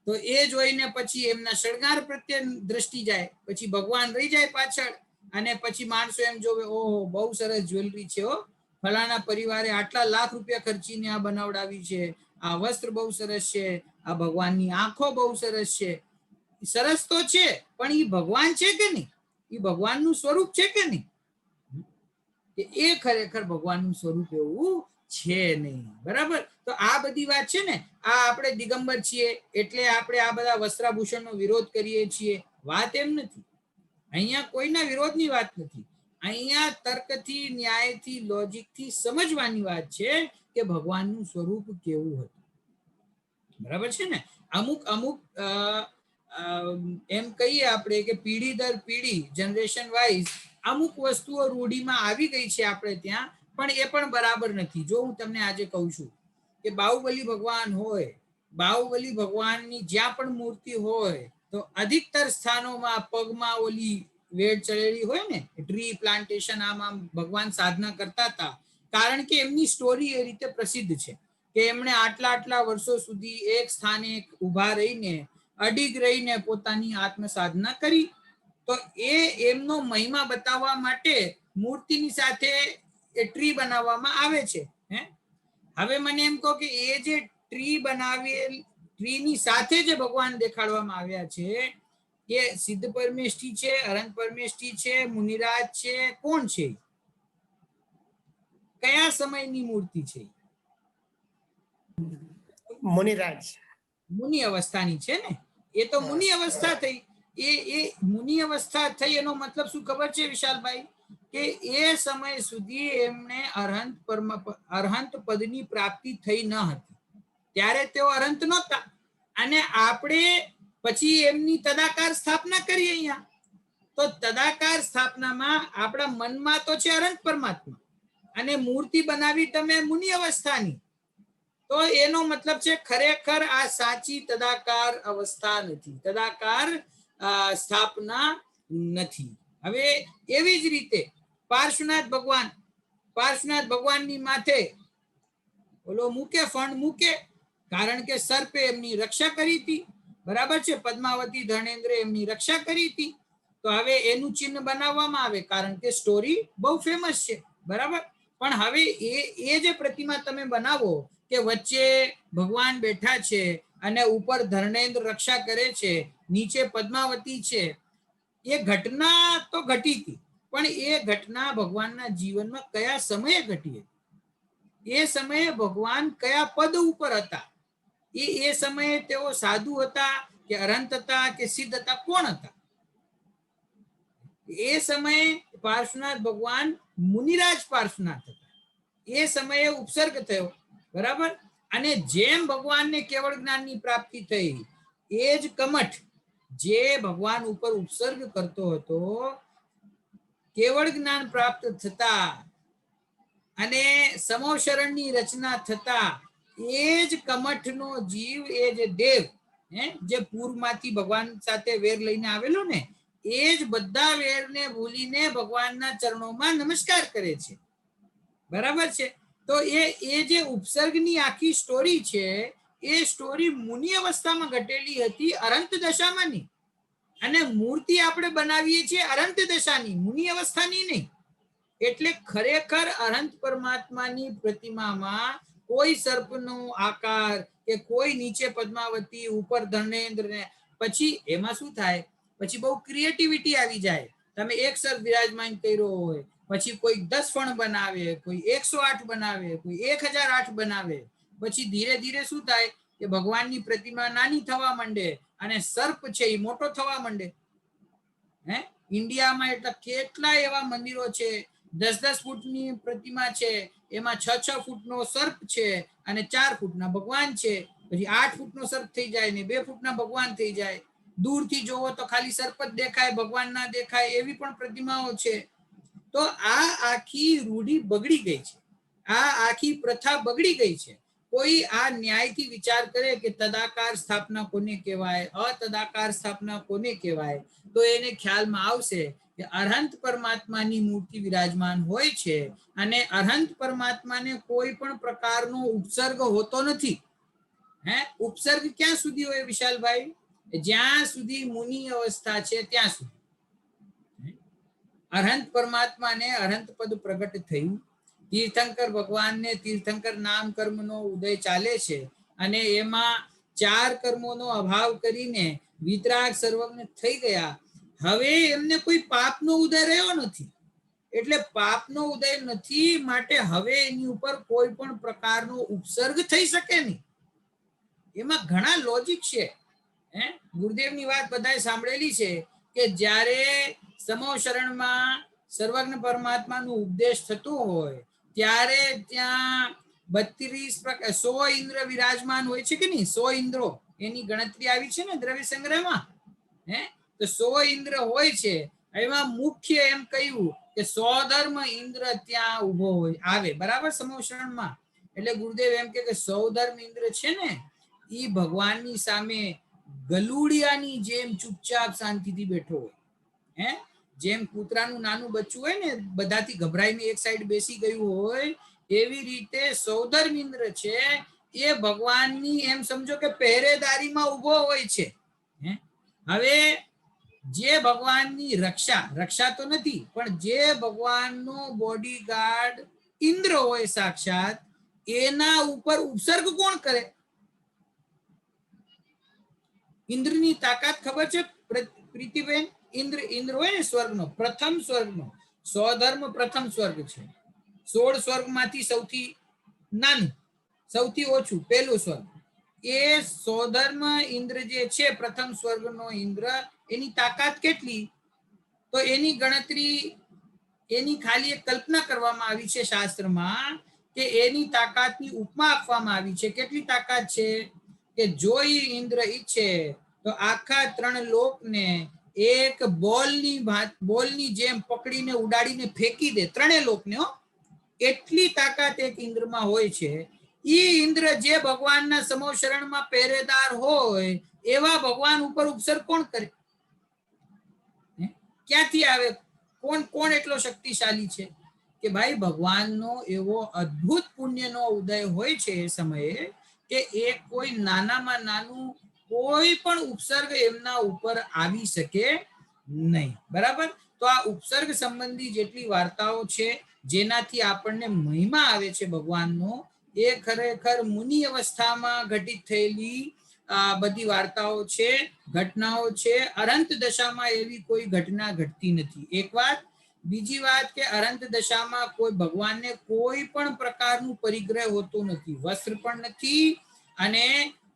તો એ જોઈને પછી એમના શણગાર પ્રત્યે દ્રષ્ટિ જાય, પછી ભગવાન રહી જાય પાછળ. અને પછી માણસો એમ જોવે, ઓહો બહુ સરસ જ્વેલરી છે, હો ફલાણા પરિવારે આટલા લાખ રૂપિયા ખર્ચીને આ બનાવડાવી છે, આ વસ્ત્ર બહુ સરસ છે, આ ભગવાનની આંખો બહુ સરસ છે. સરસ તો છે પણ એ ભગવાન છે કે નહીં? એ ભગવાનનું સ્વરૂપ છે કે નહીં? એ ખરેખર ભગવાનનું સ્વરૂપ એવું છે નહીં. બરાબર? તો આ બધી વાત છે ને, આ આપણે દિગંબર છીએ એટલે આપણે આ બધા વસ્ત્રાભૂષણનો વિરોધ કરીએ છીએ, વાત એમ નથી. અહીંયા કોઈના વિરોધની વાત નથી. અહીંયા તર્કથી, ન્યાયથી, લોજિકથી સમજવાની વાત છે કે ભગવાનનું સ્વરૂપ કેવું હતું. બરાબર છે ને? અમુક અમુક એમ કહીએ આપણે કે પેઢી દર પેઢી, જનરેશન વાઇઝ અમુક વસ્તુઓ રૂઢીમાં આવી ગઈ છે આપણે ત્યાં, પણ એ પણ બરાબર નથી. જો હું તમને આજે કહું છું કે બાહુબલી ભગવાન હોય, બાહુબલી ભગવાનની જ્યાં પણ મૂર્તિ હોય તો અધિકતર સ્થાનોમાં પગમાં ઓલી વેડ ચડેલી હોય ને, ટ્રી પ્લાન્ટેશન, આમ ભગવાન સાધના કરતા હતા. કારણ કે એમની સ્ટોરી એ રીતે પ્રસિદ્ધ છે કે એમણે આટલા વર્ષો સુધી એક સ્થાને ઊભા રહીને, અડીગ રહીને પોતાની આત્મ સાધના કરી. તો એ એમનો મહિમા બતાવવા માટે મૂર્તિની સાથે એ ટ્રી બનાવવામાં આવે છે. હવે મને એમ કહો કે એ જે ટ્રી બનાવેલ, ટ્રીની સાથે જે ભગવાન દેખાડવામાં આવ્યા છે એ સિદ્ધ પરમેષ્ઠી છે, અનંત પરમેષ્ઠી છે, મુનિરાજ છે, કોણ છે? કયા સમયની મૂર્તિ છે? મુનિરાજ. મુનિ અવસ્થાની છે ને. એ તો મુનિ અવસ્થા થઈ. એ મુનિ અવસ્થા થઈ એનો મતલબ શું ખબર છે વિશાલભાઈ? કે એ સમય સુધી એમને અરહંત પદની પ્રાપ્તિ થઈ ન હતી. ત્યારે તેઓ અરહંત નહોતા. અને આપણે પછી એમની તદાકાર સ્થાપના કરી અહીંયા. તો તદાકાર સ્થાપનામાં આપણા મનમાં તો છે અનંત પરમાત્મા, અને મૂર્તિ બનાવી તમે મુનિ અવસ્થાની. તો એનો મતલબ છે ખરેખર આ સાચી તદાકાર અવસ્થા નથી, તદાકાર સ્થાપના નથી. હવે એવી જ રીતે પાર્શ્વનાથ ભગવાનની માથે ઓલો મૂકે, ફણ મૂકે, કારણ કે સર્પે એમની રક્ષા કરી હતી. બરાબર છે? પદ્માવતી ધર્ણેન્દ્ર એમની રક્ષા કરી હતી. તો હવે એનું ચિહ્ન બનાવવામાં આવે કારણ કે સ્ટોરી બહુ ફેમસ છે. બરાબર? પણ હવે એ જે પ્રતિમા તમે બનાવો કે વચ્ચે ભગવાન બેઠા છે અને ઉપર ધર્ણેન્દ્ર રક્ષા કરે છે, નીચે પદ્માવતી છે, એ ઘટના તો ઘટી હતી, પણ એ ઘટના ભગવાનના જીવનમાં કયા સમયે ઘટી હતી? એ સમયે ભગવાન કયા પદ ઉપર હતા? એ સમયે તેઓ સાધુ હતા કે અરહંત હતા કે સિદ્ધ હતા? કોણ હતા? એ સમયે પાર્શ્વનાથ ભગવાન મુનિરાજ પાર્શ્વનાથ હતા. એ સમયે ઉપસર્ગ થયો. બરાબર? અને જેમ ભગવાનને કેવળ જ્ઞાનની પ્રાપ્તિ થઈ, એ જ કમઠ જે ભગવાન ઉપર ઉપસર્ગ કરતો હતો, કેવળ જ્ઞાન પ્રાપ્ત થતા અને સમોશરણની રચના થતા, એ જ કમઠનો જીવ, એ જે દેવ, જે પૂરમાંથી ભગવાન સાથે વેર લઈને આવેલો ને, એ જ બધા વેરને ભૂલીને ભગવાનના ચરણોમાં નમસ્કાર કરે છે. બરાબર છે? તો એ જે ઉપસર્ગની આખી સ્ટોરી છે, એ સ્ટોરી મુનિ અવસ્થામાં ઘટેલી હતી, અરંત દશામાં નહીં. અને મૂર્તિ આપણે બનાવીએ છીએ અરંત દશાની, મુનિ અવસ્થાની નહીં. એટલે ખરેખર અનંત પરમાત્માની પ્રતિમામાં કોઈ સર્પનો આકાર કે કોઈ નીચે પદ્માવતી, ઉપર ધર્ણેન્દ્ર, ને પછી એમાં શું થાય? પછી બહુ ક્રિએટિવિટી આવી જાય. તમે એક સર્પ વિરાજમાન કર્યો હોય, પછી કોઈ 10 ફણ બનાવે, કોઈ 108 બનાવે, કોઈ 1008 બનાવે. પછી ધીરે ધીરે શું થાય કે ભગવાનની પ્રતિમા નાની થવા માંડે અને સર્પ છે એ મોટો થવા માંડે. ઇન્ડિયામાં એટલા કેટલા એવા મંદિરો છે, 10-10 ફૂટની પ્રતિમા છે, એમાં 6-6 ફૂટનો સર્પ છે અને 4 ફૂટના ભગવાન છે. પછી 8 ફૂટનો સર્પ થઈ જાય ને 2 ફૂટના ભગવાન થઈ જાય. દૂરથી જોવો તો ખાલી સર્પ જ દેખાય, ભગવાન ના દેખાય, એવી પણ પ્રતિમાઓ છે. તો આ આખી રૂઢી બગડી ગઈ છે, આ આખી પ્રથા બગડી ગઈ છે. કોઈ આ ન્યાયથી વિચાર કરે કે તદાકાર સ્થાપના કોને કહેવાય, અતદાકાર સ્થાપના કોને કહેવાય, તો એને ખ્યાલમાં આવશે કે અરહંત પરમાત્માની મૂર્તિ વિરાજમાન હોય છે અને અરહંત પરમાત્માને કોઈ પણ પ્રકારનો ઉપસર્ગ હોતો નથી. ઉપસર્ગ ક્યાં સુધી હોય વિશાલભાઈ? જ્યાં સુધી મુનિ અવસ્થા છે ત્યાં સુધી. અરહંત પરમાત્માને અરહંત પદ પ્રગટ થયું. તીર્થંકર ભગવાનને તીર્થંકર નામ કર્મનો ઉદય ચાલે છે અને એમાં 4 કર્મોનો અભાવ કરીને વિતરાગ સર્વજ્ઞ થઈ ગયા. હવે એમને કોઈ પાપનો ઉદય રહ્યો નથી. એટલે પાપનો ઉદય નથી, માટે હવે એની ઉપર કોઈ પણ પ્રકારનો ઉપસર્ગ થઈ શકે નહીં. એમાં ઘણા લોજિક છે. ગુરુદેવની વાત બધાએ સાંભળેલી છે કે જ્યારે સમો શરણમાં સર્વજ્ઞ પરમાત્માનો ઉપદેશ થતો હોય ત્યારે ત્યાં 100 ઇન્દ્ર વિરાજમાન હોય છે કે નહીં? 100 ઇન્દ્રો એની ગણતરી આવી છે ને દ્રવ્ય સંગ્રહમાં. તો 100 ઇન્દ્ર હોય છે. એમાં મુખ્ય એમ કહ્યું કે સૌધર્મ ઇન્દ્ર ત્યાં ઉભો હોય આવે, બરાબર, સમોષણમાં. એટલે ગુરુદેવ એમ કે સૌધર્મ ઇન્દ્ર છે ને ઈ ભગવાનની સામે ગલુડિયાની જેમ ચૂપચાપ શાંતિથી બેઠો હોય. જેમ કૂતરાનું નાનું બચ્ચું હોય ને, બધાથી ગભરાઈને એક સાઈડ બેસી ગયું હોય, એવી રીતે સૌધર્મ ઇન્દ્ર છે એ ભગવાનની એમ સમજો કે પહેરેદારીમાં ઉભો હોય છે. હવે જે ભગવાનની રક્ષા તો નથી, પણ જે ભગવાનનો બોડીગાર્ડ ઇન્દ્ર હોય સાક્ષાત, એના ઉપર ઉપસર્ગ કોણ કરે? ઇન્દ્રની તાકાત ખબર છે પ્રીતિબેન? ઇન્દ્ર હોય ને સ્વર્ગનો, પ્રથમ સ્વર્ગનો, સ્વધર્મ પ્રથમ સ્વર્ગ છે. 16 સ્વર્ગમાંથી સૌથી નાનું, સૌથી ઓછું પહેલું સ્વર્ગ. એ સ્વધર્મ ઇન્દ્ર જે છે, પ્રથમ સ્વર્ગનો ઇન્દ્ર, એની તાકાત કેટલી? તો એની ગણતરી, એની ખાલી એક કલ્પના કરવામાં આવી છે શાસ્ત્રમાં કે એની તાકાતની ઉપમા આપવામાં આવી છે. કેટલી તાકાત છે કે જો ઇન્દ્ર ઈચ્છે તો આખા 3 લોકને એક બોલની જેમ પકડીને ઉડાડીને ફેંકી દે, 3 લોકને. એટલી તાકાત એક ઇન્દ્રમાં હોય છે. ઈ ઇન્દ્ર જે ભગવાનના સમો શરણમાં પહેરેદાર હોય, એવા ભગવાન ઉપર ઉપસર્ગ કોણ કરે? ક્યાંથી આવે? કોણ એટલો શક્તિશાળી છે કે ભાઈ ભગવાનનો એવો અદ્ભુત પુણ્યનો ઉદય હોય છે એ સમયે કે એ કોઈ નાનામાં નાનું કોઈ પણ ઉપસર્ગ એમના ઉપર આવી શકે નહીં, બરાબર? તો આ ઉપસર્ગ સંબંધી જેટલી વાર્તાઓ છે જેનાથી આપણને મહિમા આવે છે ભગવાનનો, એ ખરેખર મુનિ અવસ્થામાં ઘટિત થયેલી બધી વાર્તાઓ છે, ઘટનાઓ છે. અનંત દશામાં એવી કોઈ ઘટના ઘટતી નથી, એક વાત. બીજી વાત કે અનંત દશામાં કોઈ ભગવાનને કોઈ પણ પ્રકારનું પરિગ્રહ હોતું નથી, વસ્ત્ર પણ નથી, અને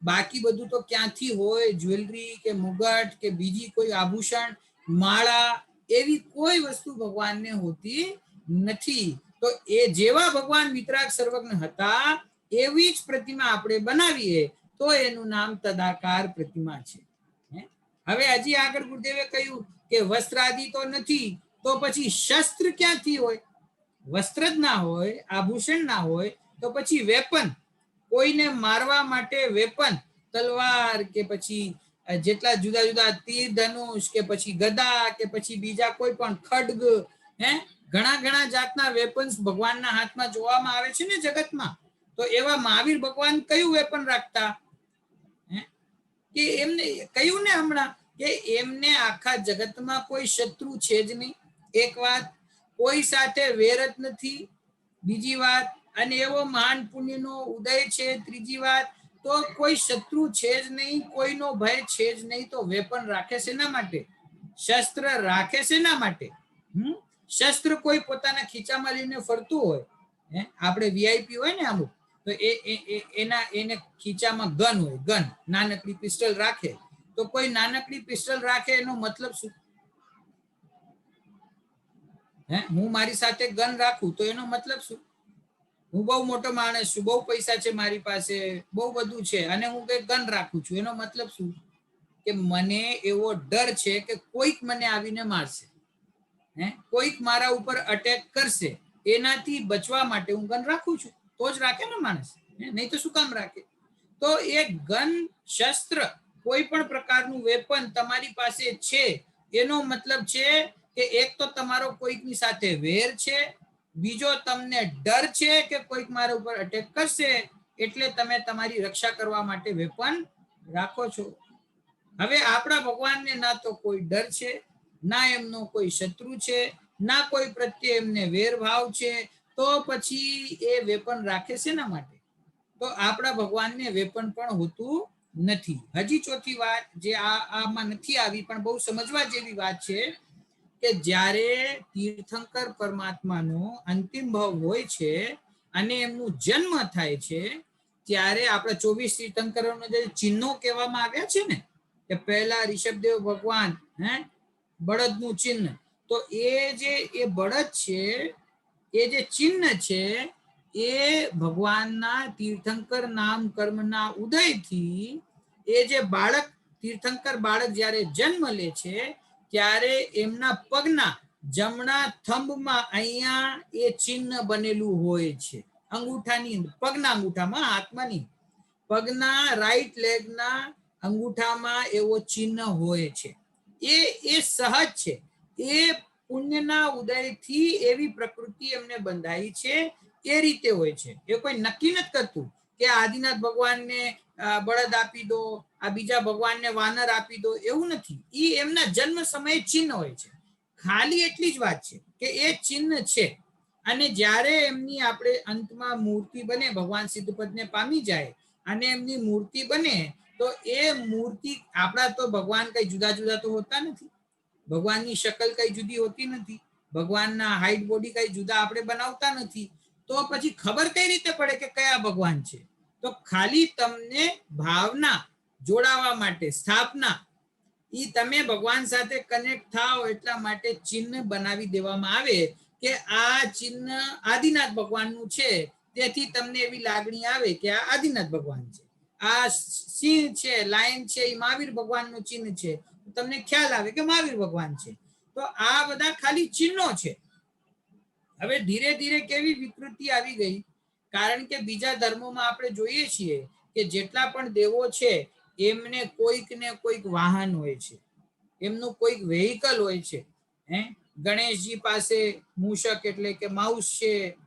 બાકી બધું તો ક્યાંથી હોય? જ્વેલરી કે મુગટ કે બીજી કોઈ આભૂષણ, માળા, એવી કોઈ વસ્તુ ભગવાનને હોતી નથી. તો એ જેવા ભગવાન વિતરાગ સર્વજ્ઞ હતા એવી જ પ્રતિમા આપણે બનાવીએ તો એનું નામ તદાકાર પ્રતિમા છે. હવે હજી આગળ ગુરુદેવે કહ્યું કે વસ્ત્ર આદિ તો નથી, તો પછી શસ્ત્ર ક્યાંથી હોય? વસ્ત્ર જ ના હોય, આભૂષણ ના હોય, તો પછી વેપન, કોઈને મારવા માટે વેપન, તલવાર કે પછી જેટલા જુદા જુદા તીર ધનુષ કે પછી ગદા કે પછી બીજા કોઈ પણ ખડગ, ઘણા જાતના વેપન્સ ભગવાનના હાથમાં જોવામાં આવે છે ને જગતમાં. તો એવા મહાવીર ભગવાન કયું વેપન રાખતા? કે એમને કહ્યું ને હમણાં કે એમને આખા જગતમાં કોઈ શત્રુ છે જ નહીં, એક વાત. કોઈ સાથે વેર જ નથી, બીજી વાત. અને એવો મહાન પુણ્યનો ઉદય છે, ત્રીજી વાત. તો કોઈ શત્રુ છે જ નહીં, કોઈનો ભય છે જ નહીં, તો વેપન રાખે શેના માટે? શસ્ત્ર રાખે શેના માટે? શસ્ત્ર કોઈ પોતાના ખીચામાં લઈને ફરતું હોય, આપણે વીઆઈપી હોય ને અમુક, તો એને ખીચામાં ગન હોય, ગન, નાનકડી પિસ્ટલ રાખે. તો કોઈ નાનકડી પિસ્ટલ રાખે એનો મતલબ શું? હું મારી સાથે ગન રાખું તો એનો મતલબ શું? હું બહુ મોટો માણસ છું, બહુ પૈસા છે મારી પાસે, બહુ બધું છે, અને હું કઈ ગન રાખું છું, એનો મતલબ શું? કે મને એવો ડર છે કે કોઈક મને આવીને મારશે, કોઈક મારા ઉપર અટેક કરશે, એનાથી બચવા માટે હું ગન રાખું છું. તો જ રાખે ને માણસ, નહીં તો શું કામ રાખે? તો એ ગન, શસ્ત્ર, કોઈ પણ પ્રકારનું વેપન તમારી પાસે છે, એનો મતલબ છે કે એક તો તમારો કોઈકની સાથે વેર છે, બીજો તમને ડર છે કે કોઈક મારા ઉપર અટેક કરશે, એટલે તમે તમારી રક્ષા કરવા માટે વેપન રાખો છો. હવે આપણા ભગવાનને ના તો કોઈ ડર છે, ના એમનો કોઈ શત્રુ છે, ના કોઈ પ્રત્યે એમને વેરભાવ છે, તો પછી એ વેપન રાખે છે ના માટે? તો આપણા ભગવાનને વેપન પણ હોતું નથી. હજી ચોથી વાત જે આમાં નથી આવી પણ બહુ સમજવા જેવી વાત છે કે જ્યારે તીર્થંકર પરમાત્માનો અંતિમ ભાવ હોય છે અને એમનું જન્મ થાય છે ત્યારે આપણા 24 તીર્થંકરોનો જે ચિહ્નો કહેવામાં આવ્યા છે ને કે પહેલા ઋષભદેવ ભગવાન બળદનું ચિહ્ન, તો એ બળદ છે, એ જે ચિહ્ન છે એ ભગવાનના તીર્થંકર નામ કર્મના ઉદયથી એ જે બાળક તીર્થંકર બાળક જ્યારે જન્મ લે છે ત્યારે એમના પગના જમણા થંભમાં અહીંયા એ ચિહ્ન બનેલું હોય છે, અંગૂઠાની પગના અંગૂઠામાં, હાથમાં નહીં, પગના રાઈટ લેગના અંગૂઠામાં એવો ચિહ્ન હોય છે. એ સહજ છે, એ પુણ્યના ઉદયથી એવી પ્રકૃતિ એમને બંધાઈ છે, એ રીતે હોય છે. એ કોઈ નક્કી નથી કરતું કે આદિનાથ ભગવાનને બળદ આપી દો, આ બીજા ભગવાનને વાનર આપી દો, એવું નથી. એ એમના જન્મ સમયે ચિહ્ન હોય છે. ખાલી એટલી જ વાત છે કે એ ચિહ્ન છે અને જ્યારે એમની આપણે અંતમાં મૂર્તિ બને, ભગવાન સિદ્ધપદને પામી જાય અને એમની મૂર્તિ બને તો એ મૂર્તિ, આપણા તો ભગવાન કઈ જુદા જુદા તો હોતા નથી, ભગવાનની શકલ કઈ જુદી હોતી નથી, ભગવાનના હાઈટ બોડી કઈ જુદા આપણે બનાવતા નથી, તો પછી ખબર કઈ રીતે પડે કે કયા ભગવાન છે? તો ખાલી તમને ભાવના જોડાવા માટે, સ્થાપના, ઈ તમે ભગવાન સાથે કનેક્ટ થાઓ એટલા માટે ચિહ્ન બનાવી દેવામાં આવે કે આ ચિહ્ન આદિનાથ ભગવાનનું છે, તેથી તમને એવી લાગણી આવે કે આ આદિનાથ ભગવાન છે. આ સિંહ છે, લાયન છે, એ મહાવીર ભગવાનનું ચિહ્ન છે, તમને ખ્યાલ આવે કે મહાવીર ભગવાન છે. તો આ બધા ખાલી ચિહ્નો છે. હવે ધીરે ધીરે કેવી વિકૃતિ આવી ગઈ, કારણ કે બીજા ધર્મોમાં આપણે જોઈએ છીએ કે જેટલા પણ દેવો છે એમને કોઈક ને કોઈક વાહન હોય છે, એમનું કોઈક વેહિકલ હોય છે. ગણેશજી પાસે મૂષક એટલે કે માઉસ છે,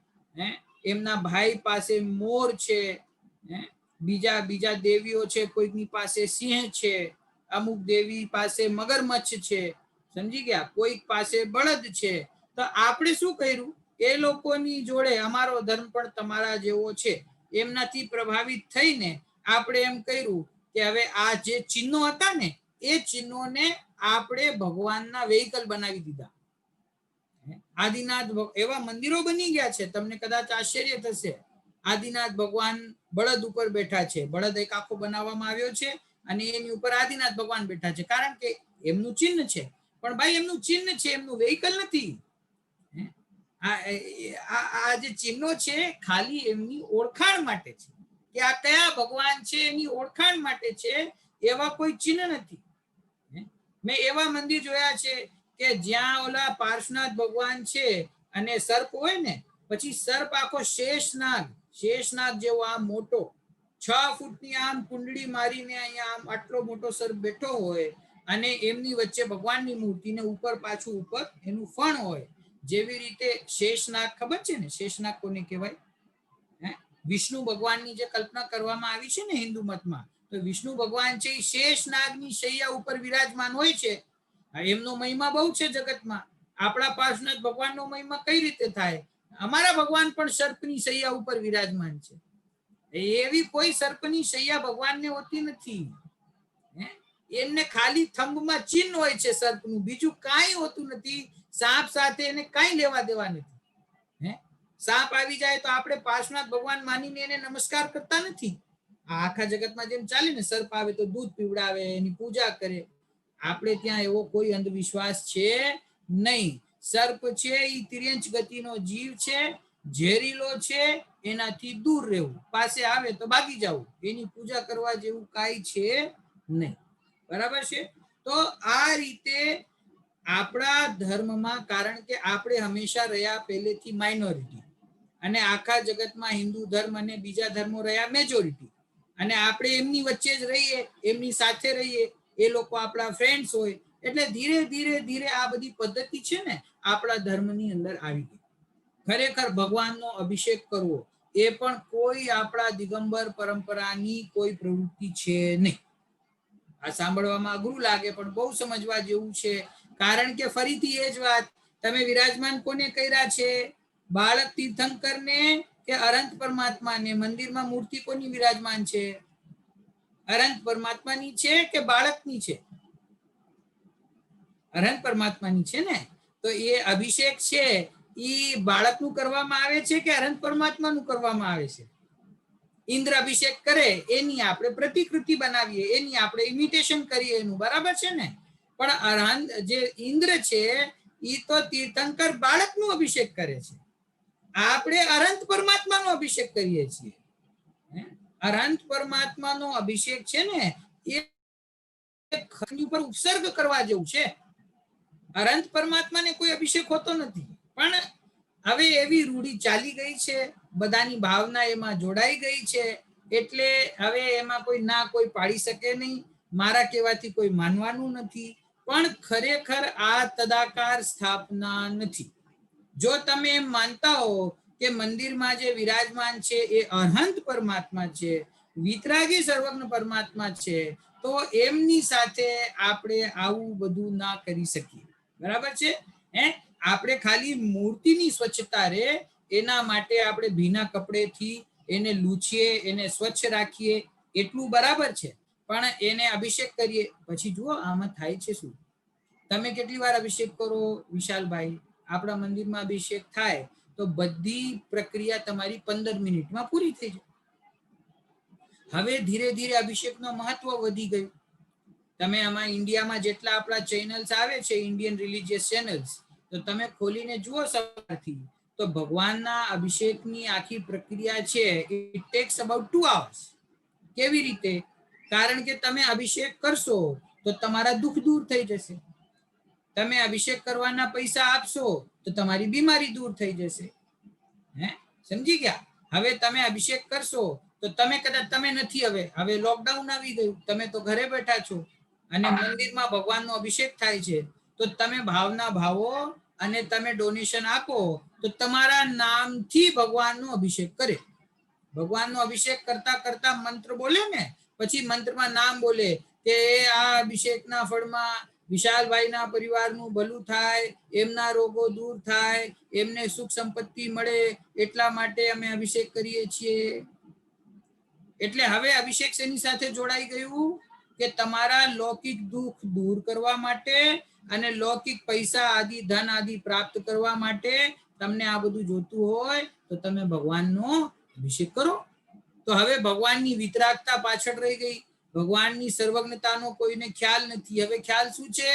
એમના ભાઈ પાસે મોર છે, બીજા દેવીઓ છે, કોઈકની પાસે સિંહ છે, અમુક દેવી પાસે મગરમચ્છ છે, સમજી ગયા, કોઈક પાસે બળદ છે. તો આપણે શું કર્યું, એ લોકોની જોડે અમારો ધર્મ પણ તમારા જેવો છે એમનાથી પ્રભાવિત થઈને આપણે એમ કર્યું કે હવે આ જે ચિહ્નો હતા ને એ ચિહ્નોને આપણે ભગવાનના વેહિકલ બનાવી દીધા. આદિનાથ એવા મંદિરો બની ગયા છે, તમને કદાચ આશ્ચર્ય થશે. આદિનાથ ભગવાન બળદ ઉપર બેઠા છે, બળદ એક આખો બનાવવામાં આવ્યો છે અને એની ઉપર આદિનાથ ભગવાન બેઠા છે, કારણ કે એમનું ચિહ્ન છે. પણ ભાઈ એમનું ચિહ્ન છે, એમનું વેહિકલ નથી. આ જે ચિહ્નો છે ખાલી એમની ઓળખાણ માટે છે કે આ કયા ભગવાન છે એની ઓળખાણ માટે છે, એવા કોઈ ચિહ્ન નથી. મેં એવા મંદિર જોયા છે કે જ્યાં ઓલા પાર્શ્વનાથ ભગવાન છે અને સર્પ હોય ને, પછી સર્પ આખો શેષનાગ જેવો આમ મોટો 6 ફૂટની આમ કુંડળી મારીને અહીંયા આમ આટલો મોટો સર્પ બેઠો હોય અને એમની વચ્ચે ભગવાનની મૂર્તિ ને ઉપર પાછું ઉપર એનું ફણ હોય. જેવી રીતે શેષનાગ, ખબર છે ને શેષનાગ કોને કહેવાય? વિષ્ણુ ભગવાનની જે કલ્પના કરવામાં આવી છે ને હિન્દુ મતમાં, તો વિષ્ણુ ભગવાન છે એ શેષનાગની શૈયા ઉપર વિરાજમાન હોય છે. એમનો મહિમા બહુ છે જગતમાં. આપણા પાર્શ્વનાથ ભગવાનનો મહિમા કઈ રીતે થાય? અમારા ભગવાન પણ સર્પની શૈયા ઉપર વિરાજમાન છે. એવી કોઈ સર્પની શૈયા ભગવાનને હોતી નથી. એમને ખાલી થંભમાં ચિહ્ન હોય છે સર્પનું, બીજું કાંઈ હોતું નથી. સાપ સાથે એને કાંઈ લેવા દેવા નથી. સાપ આવી જાય તો આપણે પાર્શ્વનાથ ભગવાન માનીને એને નમસ્કાર કરતા નથી. આખા જગતમાં જેમ ચાલે ને, સર્પ આવે તો દૂધ પીવડાવે, એની પૂજા કરે. આપણે ત્યાં એવો કોઈ અંધવિશ્વાસ છે નહીં. સર્પ છે એ તિર્યંચ ગતિનો જીવ છે, ઝેરીલો છે, એનાથી દૂર રહેવું, પાસે આવે તો ભાગી જવું, એની પૂજા કરવા જેવું કાંઈ છે નહીં. બરાબર છે? તો આ રીતે આપણા ધર્મમાં, કારણ કે આપણે હંમેશા રહ્યા પહેલેથી માઇનોરિટી અને આખા જગતમાં હિન્દુ ધર્મ અને બીજા ધર્મો રહ્યા મેજોરિટી, અને આપણે એમની વચ્ચે જ રહીએ, એમની સાથે રહીએ, એ લોકો આપણા ફ્રેન્ડ્સ હોય, એટલે ધીરે ધીરે ધીરે આ બધી પદ્ધતિ છે ને આપણા ધર્મની અંદર આવી ગઈ. ખરેખર ભગવાનનો અભિષેક કરવો એ પણ કોઈ આપણા દિગંબર પરંપરાની કોઈ પ્રવૃત્તિ છે નહીં. આ સાંભળવામાં અઘરું લાગે પણ બહુ સમજવા જેવું છે, કારણ કે ફરીથી એ જ વાત, તમે વિરાજમાન કોને કર્યા છે? બાળક તીર્થંકરને કે અનંત પરમાત્માને? મંદિરમાં મૂર્તિ કોની વિરાજમાન છે? અનંત પરમાત્માની છે કે બાળકની છે? અનંત પરમાત્માની છે ને. તો એ અભિષેક છે એ બાળકનું કરવામાં આવે છે કે અનંત પરમાત્માનું કરવામાં આવે છે? ઇન્દ્ર અભિષેક કરે એની આપણે પ્રતિકૃતિ બનાવીએ, એની આપણે ઇમિટેશન કરીએ એનું, બરાબર છે ને? પણ અરહંત જે ઇન્દ્ર છે એ તો તીર્થંકર બાળકનું અભિષેક કરે છે. આપણે અનંત પરમાત્માનો અભિષેક કરીએ છીએ. અનંત પરમાત્માનો અભિષેક છે ને એ ખની ઉપર ઉપસર્ગ કરવા જેવું છે. અનંત પરમાત્માને કોઈ અભિષેક હોતો નથી. પણ હવે એવી રૂઢી ચાલી ગઈ છે, બધાની ભાવના એમાં જોડાઈ ગઈ છે, એટલે હવે એમાં કોઈ પાડી શકે નહીં. મારા કહેવાથી કોઈ માનવાનું નથી. પણ ખરેખર આ તદાકાર સ્થાપના નથી. જો તમે એમ માનતા હો કે મંદિરમાં જે વિરાજમાન છે એ અનંત પરમાત્મા છે, વિતરાગી સર્વજ્ઞ પરમાત્મા છે, તો એમની સાથે આપણે આવું બધું ના કરી શકીએ. બરાબર છે? આપણે ખાલી મૂર્તિની સ્વચ્છતા રહે એના માટે આપણે ભીના કપડેથી એને લૂછીએ, એને સ્વચ્છ રાખીએ, એટલું બરાબર છે. પણ એને અભિષેક કરીએ પછી જુઓ આમાં થાય છે શું. તમે કેટલી વાર અભિષેક કરો વિશાલભાઈ? આપણા મંદિરમાં અભિષેક થાય તો બધી પ્રક્રિયા તમારી 15 મિનિટમાં પૂરી થઈ જાય. હવે ધીરે ધીરે અભિષેકનું મહત્વ વધી ગયું. તમે આમાં ઇન્ડિયામાં જેટલા આપણા ચેનલ્સ આવે છે, ઇન્ડિયન રિલિજિયસ ચેનલ્સ, તો તમે ખોલીને જુઓ સવારથી, તો ભગવાનના અભિષેકની આખી પ્રક્રિયા છે ઇટ ટેક્સ અબાઉટ 2 hours. કેવી રીતે? કારણ કે તમે અભિષેક કરશો તો તમારા દુઃખ દૂર થઈ જશે. તમે અભિષેક કરવાના પૈસા આપશો તો તમારી બીમારી દૂર થઈ જશે. સમજી ગયા? હવે તમે અભિષેક કરશો તો તમે નથી, હવે લોકડાઉન આવી ગયું, તમે તો ઘરે બેઠા છો અને મંદિરમાં ભગવાનનો અભિષેક થાય છે, તો તમે ભાવના ભાવો અને તમે ડોનેશન આપો તો તમારા નામથી ભગવાનનો અભિષેક કરે. ભગવાનનો અભિષેક કરતા કરતા મંત્ર બોલે ને, પછી મંત્રમાં નામ બોલે કે આ અભિષેકના ફળમાં વિશાલભાઈના પરિવારનું ભલું થાય, એમના રોગો દૂર થાય, એમને સુખ સંપત્તિ મળે, એટલા માટે અમે અભિષેક કરીએ છીએ. એટલે હવે અભિષેક શેની સાથે જોડાઈ ગયું કે તમારા લૌકિક દુઃખ દૂર કરવા માટે અને લૌકિક પૈસા આદિ ધન આદિ પ્રાપ્ત કરવા માટે તમને આ બધું જોતું હોય તો તમે ભગવાનનો અભિષેક કરો. તો હવે ભગવાનની વિતરાગતા પાછળ રહી ગઈ, ભગવાનની સર્વજ્ઞતાનો કોઈને ખ્યાલ નથી. હવે ખ્યાલ શું છે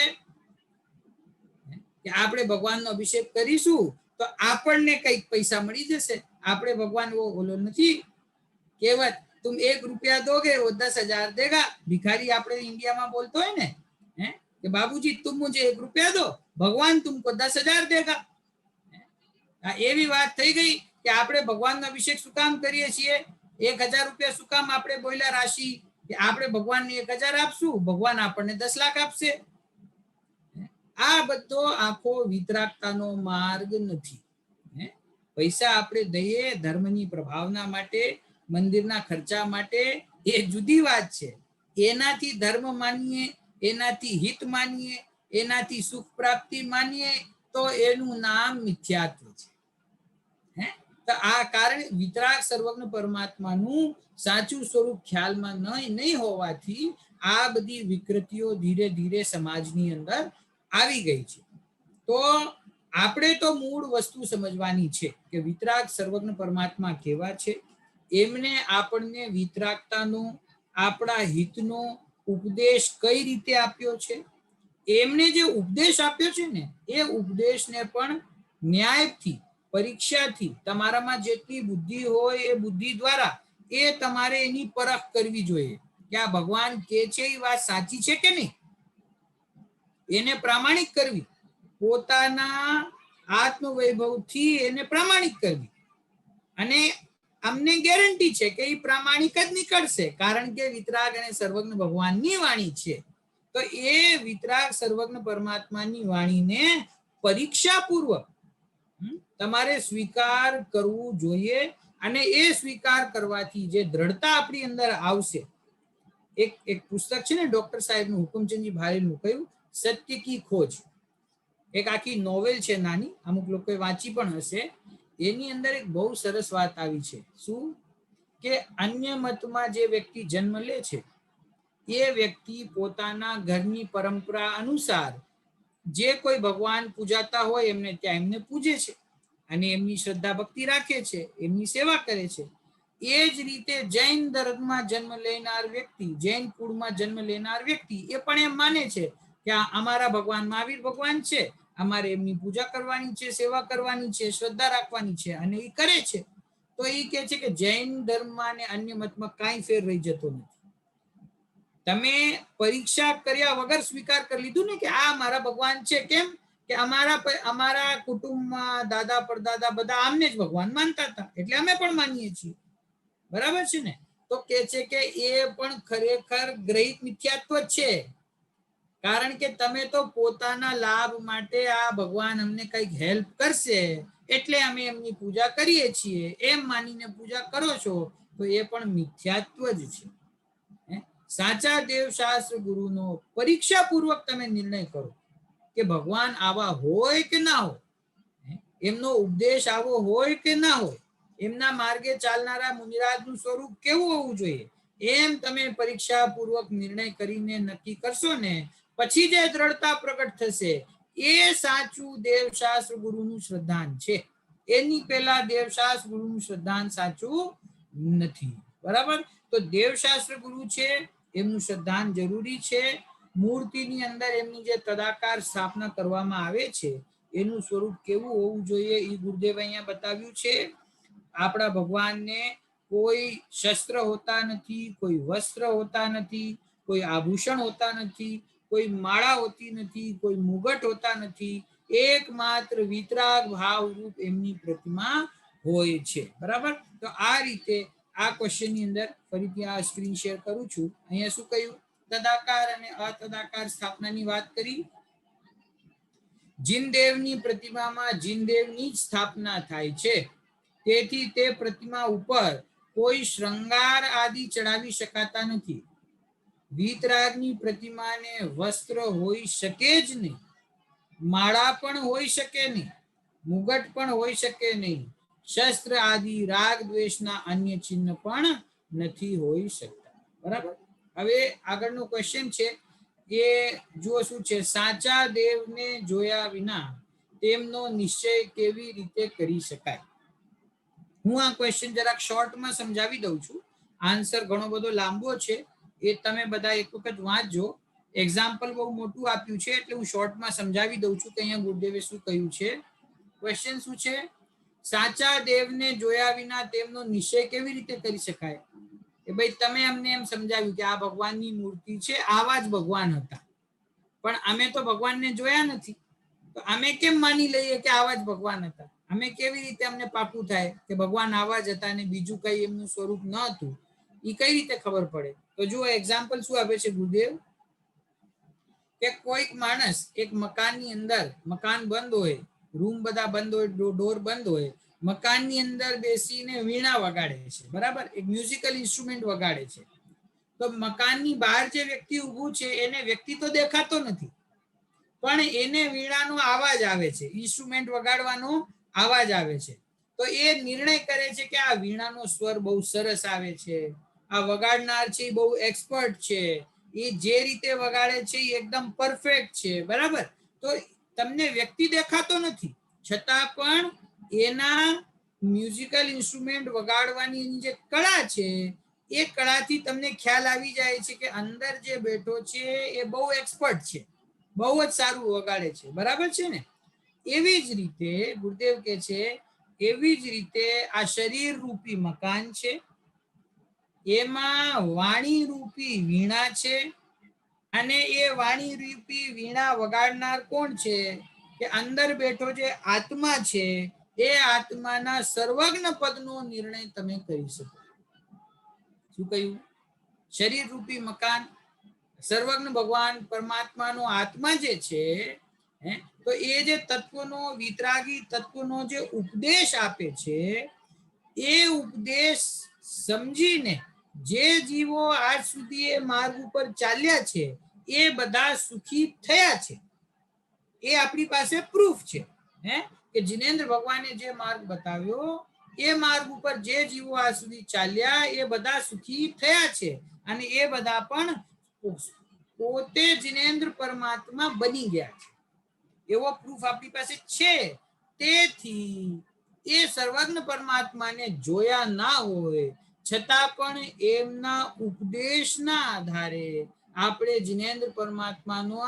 કે આપણે ભગવાનનો અભિષેક કરીશું તો આપણને કંઈક પૈસા મળી જશે. આપણે ભગવાન ઓલો નથી કહેવત, तुम 1 रुपया दोगे वो 10,000 देगा. भिखारी આપણે ઇન્ડિયામાં બોલતો હોય ને કે બાબુજી तुम मुझे 1 रुपया दो, भगवान तुमको 10,000 देगा. એવી વાત થઈ ગઈ કે આપણે ભગવાનનો અભિષેક શું કામ કરીએ છીએ? 1,000 રૂપિયા શું કામ આપણે બોલ્યા રાશિ કે આપણે ભગવાનને 1,000 આપશું, ભગવાન આપણને 10 લાખ આપશે. આ બધો આખો વિતરાગતાનો માર્ગ નથી. પૈસા આપણે દઈએ ધર્મની પ્રભાવના માટે, મંદિરના ખર્ચા માટે, એ જુદી વાત છે. એનાથી ધર્મ માનીએ, એનાથી હિત માનીએ, એનાથી સુખ પ્રાપ્તિ માનીએ તો એનું નામ મિથ્યાત્વ છે. તો આ કારણે વિતરાગ સર્વજ્ઞ પરમાત્માનું સાચું સ્વરૂપ ખ્યાલમાં નહીં હોવાથી આ બધી વિકૃતિઓ ધીરે ધીરે સમાજની અંદર આવી ગઈ છે. તો આપણે તો મૂળ વસ્તુ સમજવાની છે કે વિતરાગ સર્વજ્ઞ પરમાત્મા કેવા છે, એમને આપણને વિતરાગતાનો, આપણા હિતનો ઉપદેશ કઈ રીતે આપ્યો છે. એમને જે ઉપદેશ આપ્યો છે ને એ ઉપદેશને પણ ન્યાયથી, પરીક્ષાથી, તમારામાં જેટલી બુદ્ધિ હોય એ બુદ્ધિ દ્વારા એ તમારે એની પરખ કરવી જોઈએ કે આ ભગવાન કે છે એ વાત સાચી છે કે નહીં. એને પ્રામાણિક કરવી, પોતાના આત્મવૈભવથી એને પ્રામાણિક કરવી. અને અમને ગેરંટી છે કે એ પ્રામાણિક જ નીકળશે, કારણ કે વિતરાગ અને સર્વજ્ઞ ભગવાનની વાણી છે. તો એ વિતરાગ સર્વજ્ઞ પરમાત્માની વાણીને પરીક્ષાપૂર્વક તમારે સ્વીકાર કરવું જોઈએ. અને એ સ્વીકાર કરવાથી જે દ્રઢતા આપણી અંદર આવશે. એક પુસ્તક છે ને ડોક્ટર સાહેબનું, હુકમચંદજી ભારેનું, કયું? સત્ય કી ખોજ. એક આખી નોવેલ છે નાની, અમુક લોકોએ વાંચી પણ હશે. એની અંદર એક બહુ સરસ વાત આવી છે. શું? કે અન્ય મતમાં જે વ્યક્તિ જન્મ લે છે એ વ્યક્તિ પોતાના ઘરની પરંપરા અનુસાર જે કોઈ ભગવાન પૂજાતા હોય એમને ત્યાં એમને પૂજે છે અને એમની શ્રદ્ધા ભક્તિ રાખે છે, એમની સેવા કરે છે. એ જ રીતે જૈન ધર્મમાં જન્મ લેનાર વ્યક્તિ, જૈન કુળમાં જન્મ લેનાર વ્યક્તિ એ પણ એમ માને છે કે અમારા ભગવાન મહાવીર ભગવાન છે, અમારે એમની પૂજા કરવાની છે, સેવા કરવાની છે, શ્રદ્ધા રાખવાની છે અને એ કરે છે. તો એ કહે છે કે જૈન ધર્મમાં અને અન્ય મતમાં કાંઈ ફેર રહી જતો નથી. તમે પરીક્ષા કર્યા વગર સ્વીકાર કરી લીધું ને કે આ મારા ભગવાન છે. કેમ કે અમારા કુટુંબમાં દાદા પરદાદા બધા આમને જ ભગવાન માનતા હતા, એટલે અમે પણ માનીએ છીએ. બરાબર છે ને? તો કે છે કે એ પણ ખરેખર ગ્રહિત મિથ્યાત્વ છે. કારણ કે તમે તો પોતાના લાભ માટે આ ભગવાન અમને કંઈક હેલ્પ કરશે એટલે અમે એમની પૂજા કરીએ છીએ એમ માનીને પૂજા કરો છો, તો એ પણ મિથ્યાત્વ જ છે. સાચા દેવશાસ્ત્ર ગુરુનો પરીક્ષા પૂર્વક તમે નિર્ણય કરો કે ભગવાન આવા હોય કે ના હોય, એમનો ઉપદેશ આવો હોય કે ના હોય, એમના માર્ગે ચાલનારા મુનિરાજનું સ્વરૂપ કેવું હોવું જોઈએ, એમ તમે પરીક્ષા પૂર્વક નિર્ણય કરીને નક્કી કરશો ને, પછી જે દ્રઢતા પ્રગટ થશે એ સાચું દેવશાસ્ત્ર ગુરુનું શ્રદ્ધાન છે. એની પહેલા દેવશાસ્ત્ર ગુરુનું શ્રદ્ધાન સાચું નથી. બરાબર? તો દેવશાસ્ત્ર ગુરુ છે એમનું શ્રદ્ધાન જરૂરી છે. મૂર્તિની અંદર એમની જે તદાકાર સ્થાપના કરવામાં આવે છે એનું સ્વરૂપ કેવું હોવું જોઈએ એ ગુરુદેવ અહીંયા બતાવ્યું છે. આપણા ભગવાનને કોઈ શસ્ત્ર હોતા નથી, કોઈ વસ્ત્ર હોતા નથી, કોઈ આભૂષણ હોતા નથી, કોઈ માળા હોતી નથી, કોઈ મુગટ હોતા નથી. એકમાત્ર વિતરાગ ભાવરૂપ એમની પ્રતિમા હોય છે. બરાબર? તો આ રીતે આ ક્વેશ્ચન ની અંદર ફરીથી આ સ્ક્રીન શેર કરું છું. અહીંયા શું કહ્યું? તદાકાર અને અતદાકાર સ્થાપનાની વાત કરી. જીનદેવની પ્રતિમામાં જીનદેવની જ સ્થાપના થાય છે, તેથી તે પ્રતિમા ઉપર કોઈ શ્રૃંગાર આદિ ચડાવી શકાતા નથી. વીતરાગની પ્રતિમાને વસ્ત્ર હોઈ શકે જ નહીં, માળા પણ હોઈ શકે નહીં, મુગટ પણ હોઈ શકે નહીં, શસ્ત્ર આદિ રાગ દ્વેષના અન્ય ચિહ્ન પણ નથી હોઈ શકતા. બરાબર? હવે આગળનો ક્વેશ્ચન છે એ જુઓ શું છે. સાચા દેવને જોયા વિના તેમનો નિશ્ચય કેવી રીતે કરી શકાય? હું આ ક્વેશ્ચન જરાક શોર્ટમાં સમજાવી દઉં છું. આન્સર ઘણો બધો લાંબો છે, એ તમે બધા એક વખત વાંચજો. એક્ઝામ્પલ બહુ મોટું આપ્યું છે એટલે હું શોર્ટમાં સમજાવી દઉં છું કે અહીંયા ગુરુદેવે શું કહ્યું છે. ક્વેશ્ચન શું છે? સાચા દેવને જોયા વિના તેમનો નિશ્ચય કેવી રીતે કરી શકાય? કે ભાઈ તમે અમને એમ સમજાવ્યું કે આ ભગવાનની મૂર્તિ છે, આવા જ ભગવાન હતા, પણ અમે તો ભગવાનને જોયા નથી, તો અમે કેમ માની લઈએ કે આવા જ ભગવાન હતા? અમે કેવી રીતે અમને પાકું થાય કે ભગવાન આવા જ હતા અને બીજું કઈ એમનું સ્વરૂપ ન હતું? એ કઈ રીતે ખબર પડે? તો જુઓ એક્ઝામ્પલ શું આપે છે ગુરુદેવ કે કોઈક માણસ એક મકાનની અંદર, મકાન બંધ હોય, રૂમ બધા બંધ હોય, ડોર બંધ હોય, મકાનની અંદર બેસીને વીણા વગાડે છે. બરાબર? એક મ્યુઝિકલ ઇન્સ્ટ્રુમેન્ટ વગાડે છે. તો મકાનની બહાર જે વ્યક્તિ ઊભું છે એને વ્યક્તિ તો દેખાતો નથી, પણ એને વીણાનો અવાજ આવે છે, ઇન્સ્ટ્રુમેન્ટ વગાડવાનો અવાજ આવે છે. તો એ નિર્ણય કરે છે કે આ વીણાનો સ્વર બહુ સરસ આવે છે, આ વગાડનાર છે બહુ એક્સપર્ટ છે, એ જે રીતે વગાડે છે એ એકદમ પરફેક્ટ છે. બરાબર? તો તમને વ્યક્તિ દેખાતો નથી, છતાં પણ એના મ્યુઝિકલ ઇન્સ્ટ્રુમેન્ટ વગાડવાની જે કળા છે એ કળાથી તમને ખ્યાલ આવી જાય છે કે અંદર જે બેઠો છે એ બહુ એક્સપર્ટ છે, બહુ જ સારું વગાડે છે. બરાબર છે ને? એવી જ રીતે ગુરુદેવ કે છે, એવી જ રીતે આ શરીર રૂપી મકાન છે, એમાં વાણી રૂપી વીણા છે, અને એ વાણી રૂપી વીણા વગાડનાર કોણ છે? કે અંદર બેઠો જે આત્મા છે, એ આત્માના સર્વજ્ઞ પદનો નિર્ણય તમે કરી શકો. શું કહ્યું? શરીર રૂપી મકાન, સર્વજ્ઞ ભગવાન પરમાત્માનો આત્મા જે છે, તો એ જે તત્વનો, વિતરાગી તત્વનો જે ઉપદેશ આપે છે, એ ઉપદેશ સમજીને જે જીવો આજ સુધી એ માર્ગ ઉપર ચાલ્યા છે એ બધા સુખી થયા છે. એ આપણી પાસે પ્રૂફ છે કે જિનેન્દ્ર ભગવાને જે માર્ગ બતાવ્યો એ માર્ગ ઉપર જે જીવો આજ સુધી ચાલ્યા એ બધા સુખી થયા છે, અને એ બધા પણ પોતે જિનેન્દ્ર પરમાત્મા બની ગયા છે. એવો પ્રૂફ આપણી પાસે છે. તેથી એ સર્વજ્ઞ પરમાત્માને જોયા ના હોય છતાં પણ એમના ઉપદેશના આધારે આપણે જિનેન્દ્ર પરમાત્માનો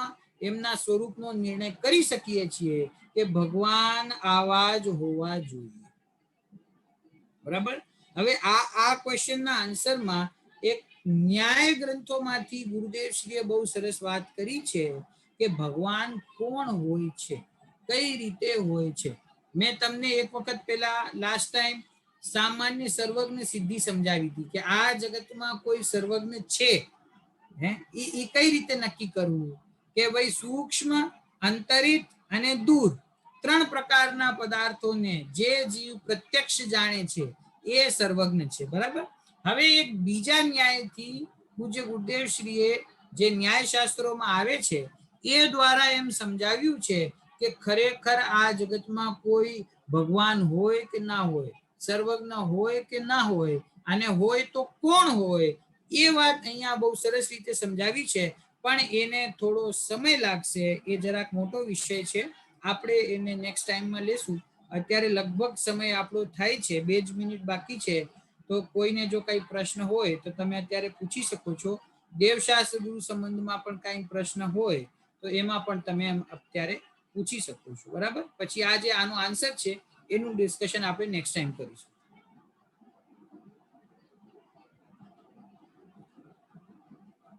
એમના સ્વરૂપનો નિર્ણય કરી શકીએ છીએ કે ભગવાન આવા જ હોવા જોઈએ. બરાબર. હવે આ ક્વેશ્ચનના આન્સરમાં એક ન્યાય ગ્રંથોમાંથી ગુરુદેવ શ્રીએ બહુ સરસ વાત કરી છે કે ભગવાન કોણ હોય છે, કઈ રીતે હોય છે. મેં તમને એક વખત પહેલા લાસ્ટ ટાઈમ સામાન્ય સર્વજ્ઞ સિદ્ધિ સમજાવી હતી કે આ જગતમાં કોઈ સર્વજ્ઞ છે હે એ કઈ રીતે નક્કી કરવું કે ભાઈ સૂક્ષ્મ, અંતરિત અને દૂર ત્રણ પ્રકારના પદાર્થોને જે જીવ પ્રત્યક્ષ જાણે છે એ સર્વજ્ઞ છે. બરાબર. હવે એક બીજા ન્યાયથી પૂજ્ય ગુરુદેવ શ્રીએ જે ન્યાય શાસ્ત્રોમાં આવે છે એ દ્વારા એમ સમજાવ્યું છે કે ખરેખર આ જગતમાં કોઈ ભગવાન હોય કે ના હોય, સર્વજ્ઞ હોય કે ના હોય, અને હોય તો કોણ હોય, એ વાત અહીંયા બહુ સરસ રીતે સમજાવી છે. પણ એને થોડો સમય લાગશે, એ જરાક મોટો વિષય છે, આપણે એને નેક્સ્ટ ટાઈમમાં લેશું. અત્યારે લગભગ સમય આપણો થાય છે, 2 જ મિનિટ બાકી છે. તો કોઈને જો કઈ પ્રશ્ન હોય તો તમે અત્યારે પૂછી શકો છો. દેવશાસ્ત્ર ગુરુ સંબંધમાં પણ કઈ પ્રશ્ન હોય તો એમાં પણ તમે અત્યારે પૂછી શકો છો. બરાબર. પછી આ જે આનો આન્સર છે એનું ડિસ્કશન આપણે નેક્સ્ટ ટાઈમ કરીશું.